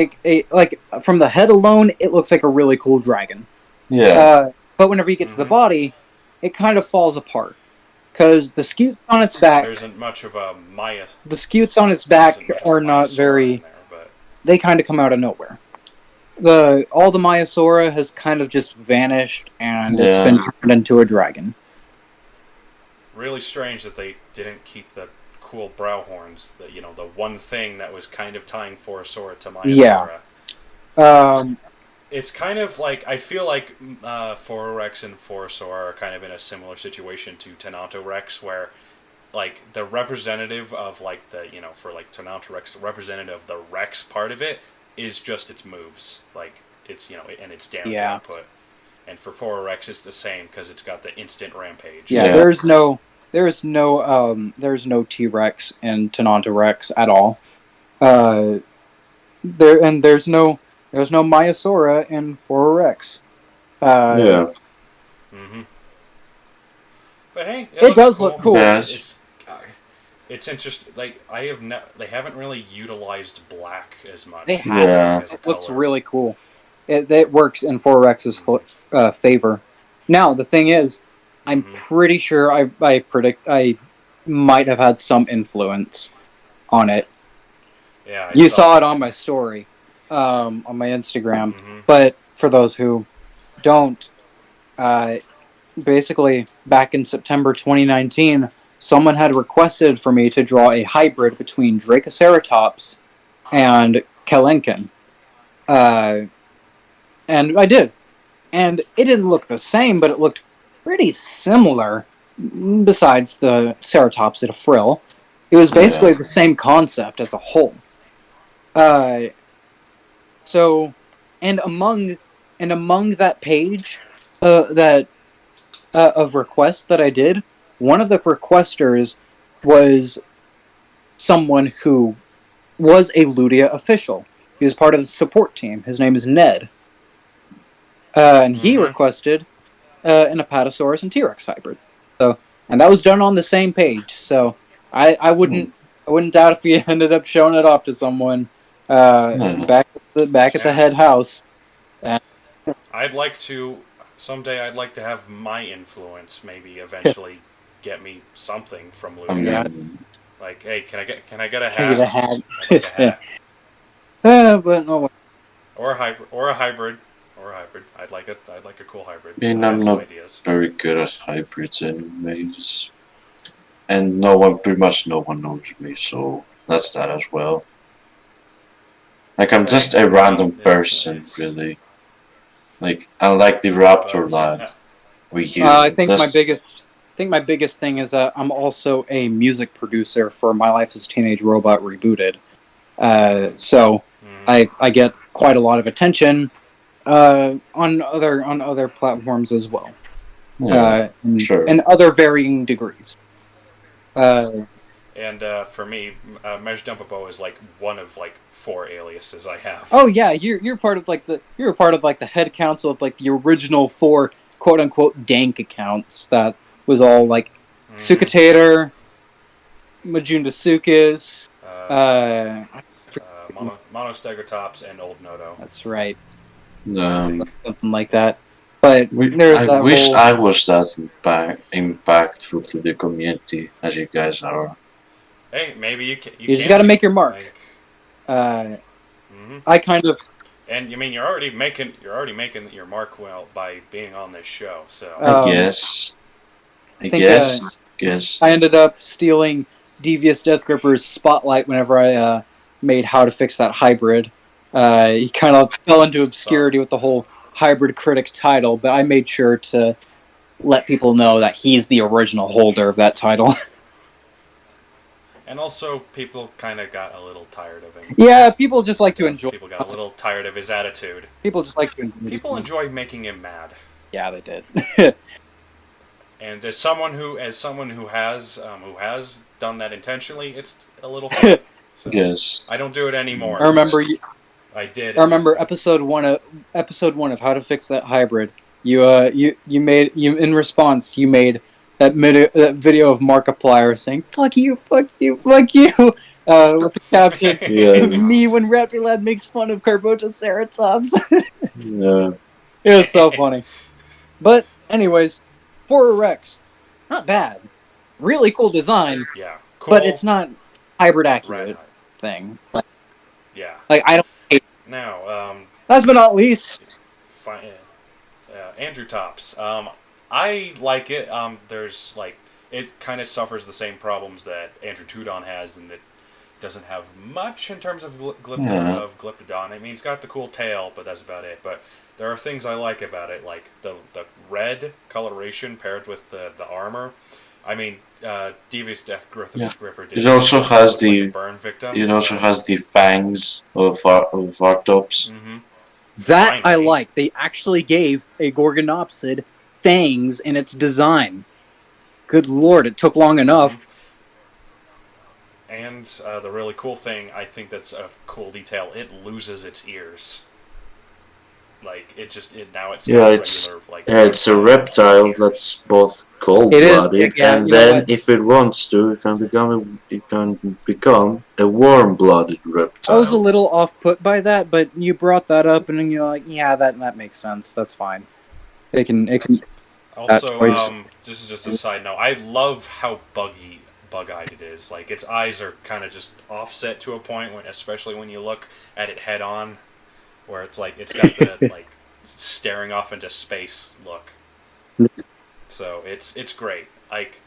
like from the head alone, it looks like a really cool dragon. Yeah. But whenever you get to the body, it kind of falls apart. Because the scutes on its back... There isn't much of a Maya... The scutes on its back are not very... They kind of come out of nowhere. All the Maiasaura has kind of just vanished, and it's been turned into a dragon. Really strange that they didn't keep the cool brow horns. The one thing that was kind of tying Phorosaura to Maiasaura. Yeah. It's kind of like, I feel like Photorex and Phorosaur are kind of in a similar situation to Tenontorex, where, the representative of, for Tenontorex, the representative of the Rex part of it is just its moves. its and its damage Yeah. output. And for Photorex, it's the same because it's got the instant rampage. Yeah, Yeah. there's no T-Rex in Tenontorex at all. There's no Myosaura in Photorex. Yeah. Mm-hmm. But hey, It looks does cool. look cool. Yes. It's interesting. Like they haven't really utilized black as much. They have. Yeah. As a It looks color. really cool. It works in Phorex's favor. Now the thing is, I'm pretty sure I predict I might have had some influence on it. Yeah, You saw it on my story, on my Instagram. Mm-hmm. But for those who don't, basically back in September 2019, someone had requested for me to draw a hybrid between Dracoceratops and Kelenkin. And I did. And it didn't look the same, but it looked pretty similar. Besides the Ceratops did a frill. It was basically the same concept as a whole. So, and among that page, of requests that I did, one of the requesters was someone who was a Ludia official. He was part of the support team. His name is Ned. And he requested an Apatosaurus and T-Rex hybrid. So, and that was done on the same page. So I wouldn't doubt if he ended up showing it off to someone back at the head house. Someday I'd like to have my influence maybe eventually get me something from Ludia. Yeah. Like, hey, can I get a hat? Can I get a hat? I'd like a hat. But no. Or a hybrid. I'd like a cool hybrid. I mean, I I'm have some not ideas. very good at hybrids anyways. And pretty much no one knows me, so that's that as well. Like, I'm just a random person, really. Like, unlike the RaptorLad, I think my biggest thing is that I'm also a music producer for My Life as a Teenage Robot Rebooted. So I get quite a lot of attention on other platforms as well. Sure. In other varying degrees. And for me, Majunda is like one of like 4 aliases I have. Oh yeah, you're part of like the head council of like the original 4 quote unquote dank accounts that was all like Sucatator, Majunda Sukas, Monostegotops and Old Noto. that's right. Um, Something like that. But I wish I was that impactful to the community as you guys are. Hey, maybe you just got to make your mark. I kind of. And you mean you're already making your mark by being on this show. So I guess. I guess. I ended up stealing Devious Death Gripper's spotlight whenever I made How to Fix That Hybrid. He kind of fell into obscurity with the whole hybrid critic title, but I made sure to let people know that he's the original holder of that title. And also, people kind of got a little tired of him. Yeah, people just like to enjoy. People got a little tired of his attitude. People just like to. People enjoy making him mad. Yeah, they did. And as someone who has done that intentionally, it's a little fun. So Yes. I don't do it anymore. I remember. I did. I remember episode one of How to Fix That Hybrid. You in response you made that video of Markiplier saying "fuck you, fuck you, fuck you" with the caption "Me when RaptorLad makes fun of Glyptoserus." Yeah. It was so funny. But anyways, Photorex, not bad. Really cool design. Yeah, cool. But it's not hybrid accurate thing. Yeah. Like I don't. Now, last but not least, Andrew Tops. I like it. There's like it kind of suffers the same problems that Andrew Tudon has, and it doesn't have much in terms of Glyptodon. I mean, it's got the cool tail, but that's about it. But there are things I like about it, like the red coloration paired with the armor. I mean, Devious Death Gripper. It also has the burn victim. It also has the fangs of Arctops. That I Finally. like. They actually gave a Gorgonopsid fangs in its design. Good lord, it took long enough. And the really cool thing, I think that's a cool detail, it loses its ears. Like, now it's Yeah, got it's regular, like, it's a reptile reptile ears. that's both It cold-blooded, is, yeah, and you know then what? if it wants to, it can become a warm-blooded I was a reptile. little off-put by that, but you brought that up, and you're like, yeah, that makes sense. That's fine. It can Also, choice. this is just a side note, I love how bug-eyed it is. Like, its eyes are kind of just offset to a point, especially when you look at it head-on, where it's like, it's got the, like, staring off into space look. So it's great. Like,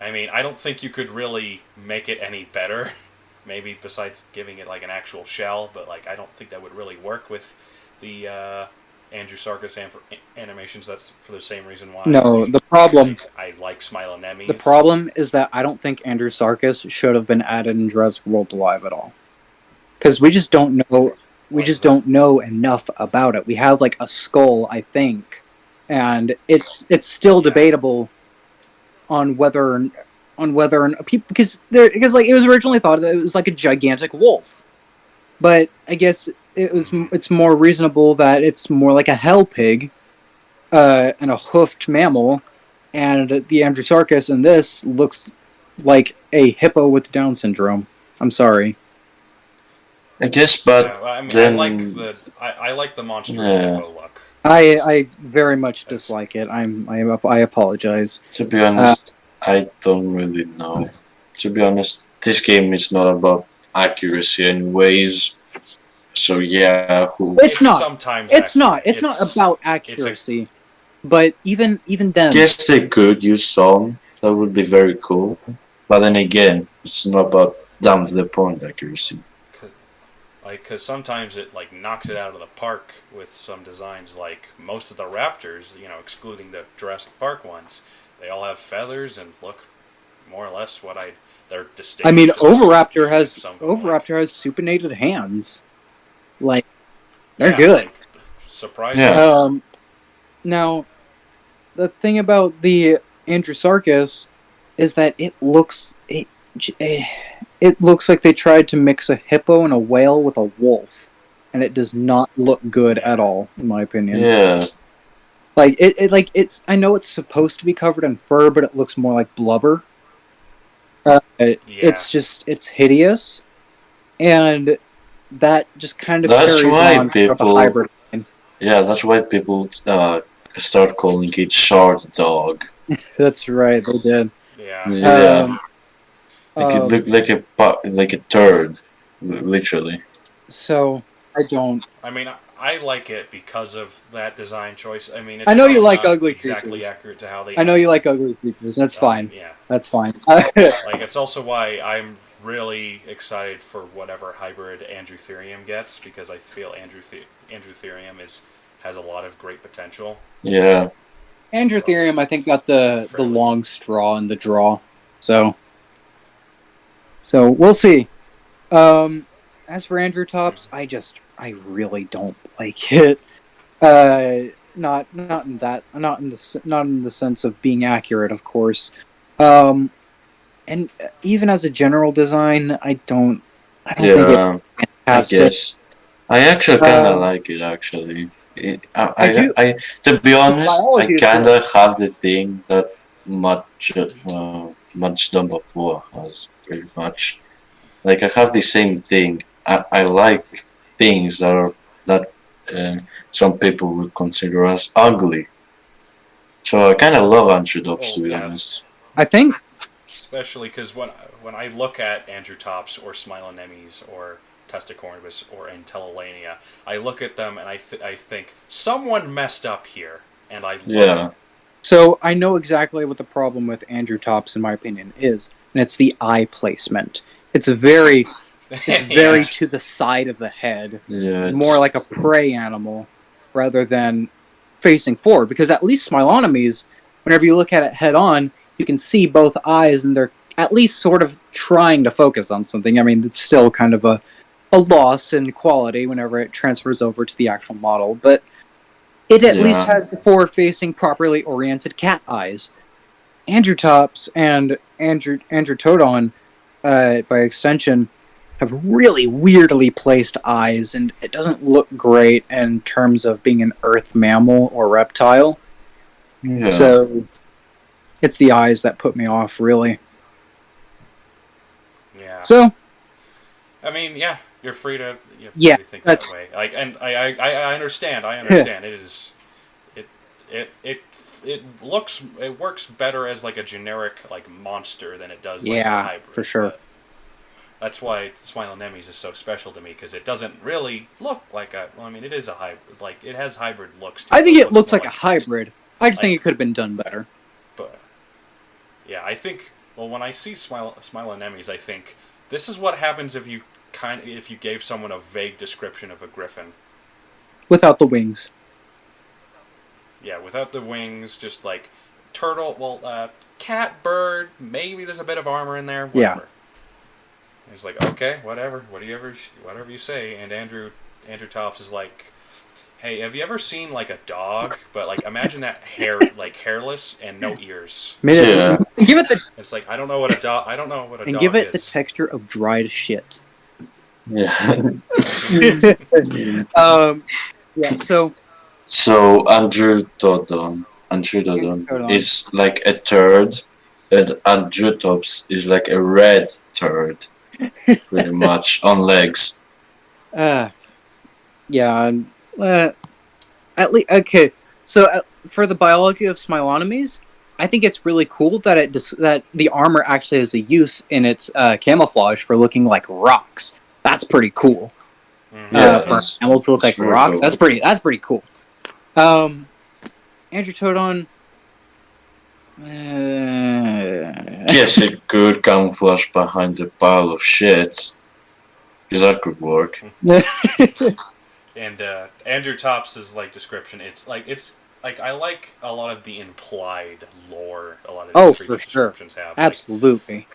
I mean, I don't think you could really make it any better. Maybe besides giving it like an actual shell, but like I don't think that would really work with the Andrewsarchus animations. That's for the same reason why. No, the problem I like Smilonemes. the problem is that I don't think Andrewsarchus should have been added in Jurassic World Alive at all. Because we just don't know. We just don't know enough about it. We have like a skull, I think, and it's still debatable on whether people because like it was originally thought that it was like a gigantic wolf, but I guess it's more reasonable that it's more like a hell pig, and a hoofed mammal, and the Andrewsarchus in this looks like a hippo with Down syndrome. I'm sorry. I guess, but I mean, then I like the monstrous hippo look. I very much dislike it. I apologize. to be honest, I don't really know. To be honest, this game is not about accuracy anyways. So yeah, It's not. Sometimes It's not. accurate. It's not about accuracy. But even then, guess they could use some. That would be very cool. But then again, it's not about down to the point accuracy. Because sometimes it like knocks it out of the park with some designs. Like most of the Raptors, excluding the Jurassic Park ones, they all have feathers and look more or less they're distinct. I mean, Oviraptor has supinated hands. Like they're good. Like, surprising. Yeah. Now, the thing about the Andrewsarchus is that it looks like they tried to mix a hippo and a whale with a wolf, and it does not look good at all, in my opinion. Yeah. Like it's. I know it's supposed to be covered in fur, but it looks more like blubber. It's hideous, and that just kind of That's carries why on people. the hybrid line. Yeah, that's why people start calling it short dog. That's right, they did. Yeah. Yeah. It looked like a turd, literally. So I don't. I mean, I like it because of that design choice. I mean, it's I know you not like ugly exactly creatures. accurate to how they. I know you like ugly creatures. That's fine. Yeah. That's fine. Like, it's also why I'm really excited for whatever hybrid Andrewtherium gets, because I feel Andrewtherium has a lot of great potential. Yeah. Andrewtherium, I think, got the long straw in the draw. So we'll see. As for Andrewtops, I really don't like it. Not in the sense of being accurate, of course. And even as a general design, I don't think it's fantastic. I guess. I actually kind of like it. Actually, I to be honest, I kind of have the thing that much Dumbapua has, pretty much. Like I have the same thing. I like things that some people would consider as ugly. So I kind of love Andrewtops, to be honest. I think, especially because when I look at Andrewtops or Smilonemes or Testicornibus or Entellilania, I look at them and I think someone messed up here, and I love it. So I know exactly what the problem with Andrewtops, in my opinion, is, and it's the eye placement. It's very to the side of the head, more like a prey animal rather than facing forward. Because at least Smilonemes, whenever you look at it head on, you can see both eyes, and they're at least sort of trying to focus on something. I mean, it's still kind of a a loss in quality whenever it transfers over to the actual model, but it at least has the forward-facing, properly oriented cat eyes. Androtops and Androtodon, by extension, have really weirdly placed eyes, and it doesn't look great in terms of being an earth mammal or reptile. Yeah. So it's the eyes that put me off, really. Yeah. So, I mean, yeah, you're free to, Yeah, think that's- that way. Like, and I understand. I understand. It works better as like a generic like monster than it does like a Yeah, hybrid. for sure. But that's why Smilonemes is so special to me, because it doesn't really look like a. Well, I mean, it is a hybrid. Like, it has hybrid looks to I think it looks more like a hybrid. I just think like- it could have been done better. But yeah, I think. Well, when I see Smilonemes, I think this is what happens if you gave someone a vague description of a griffin. Without the wings. Yeah, without the wings, just like turtle. Well, cat, bird. Maybe there's a bit of armor in there. Whatever. Yeah. He's like, okay, whatever you say. And Andrew Tops is like, hey, have you ever seen like a dog? But like, imagine that hairless and no ears. Yeah. Give it the It's like I don't know what a dog. I don't know what a and dog give it the is. texture of dried shit. Yeah. Yeah. So So Androtodon is like a turd, and Androtops is like a red turd, pretty much on legs. yeah. At least okay. So for the biology of Smilonemes, I think it's really cool that that the armor actually has a use in its camouflage for looking like rocks. That's pretty cool. Yeah, For animals to look like really rocks, cool. that's pretty cool. Androtodon. Yes, it could camouflage behind a pile of shit. Because that could work. And Andrew Tops' like description, it's like I like a lot of the implied lore a lot of these For creature sure. descriptions have. Absolutely.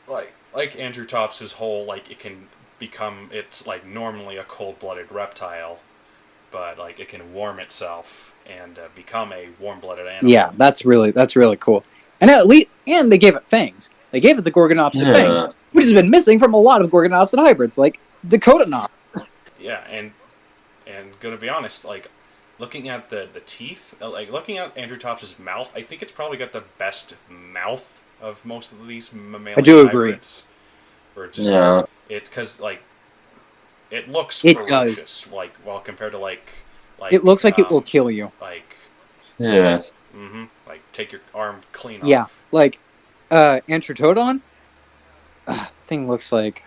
Like Andrew Tops' whole like it can become it's like normally a cold-blooded reptile, but like it can warm itself and become a warm-blooded animal. Yeah, that's really cool. And they gave it fangs. They gave it the Gorgonopsid fangs, which has been missing from a lot of Gorgonopsid hybrids, like Dakota Knot. Yeah, and gonna be honest, like looking at the teeth, like looking at Andrew Tops' mouth, I think it's probably got the best mouth of most of these mammalian I do agree. hybrids. Or just, because like it looks It ferocious, does. like compared to like It looks like it will kill you. like Yeah. like take your arm clean off. Yeah, like Antratodon. Thing looks like,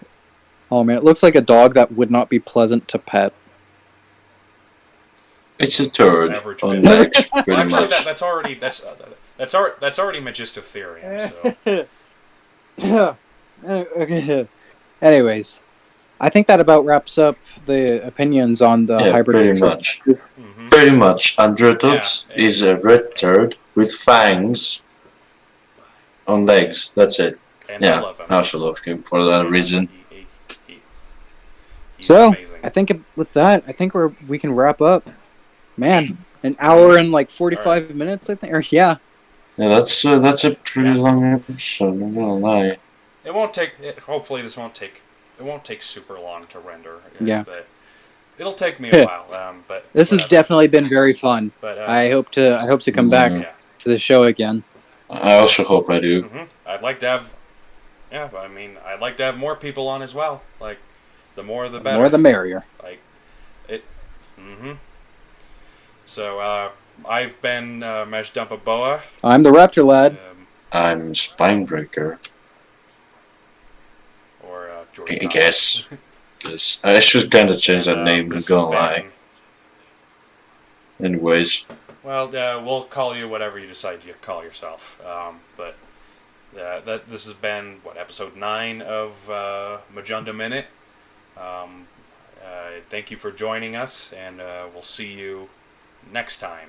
oh man, it looks like a dog that would not be pleasant to pet. It's a turd Average on pet. legs, pretty Well, actually, much. that's already Magistotherium. So Okay. Anyways, I think that about wraps up the opinions on the Yeah, hybrid. pretty much. Pretty much. Androtops Yeah, is a red turd with fangs on legs. That's it. and I Yeah, love him. I also love him for that reason. He's So amazing. I think with that, I think we can wrap up. Man, an hour and like 45 minutes, I think. Or yeah. Yeah, that's a pretty long episode. I'm gonna lie. It won't take. Hopefully, this won't take. It won't take super long to render. Yeah. But it'll take me a while. But This has whatever. definitely been very fun. But I hope to come back yeah. to the show again. I also hope I do. I'd like to have. Yeah, I mean, I'd like to have more people on as well. Like, the more the better. More the merrier. Like, it. So, I've been Majunda Boa. I'm the Raptor Lad. I'm Spinebreaker. Or George I Thomas. guess. I should kind of change that And, name, this I'm gonna has lie. Anyways. Well, we'll call you whatever you decide you call yourself. But this has been episode 9 of Majunda Minute. Thank you for joining us, and we'll see you next time.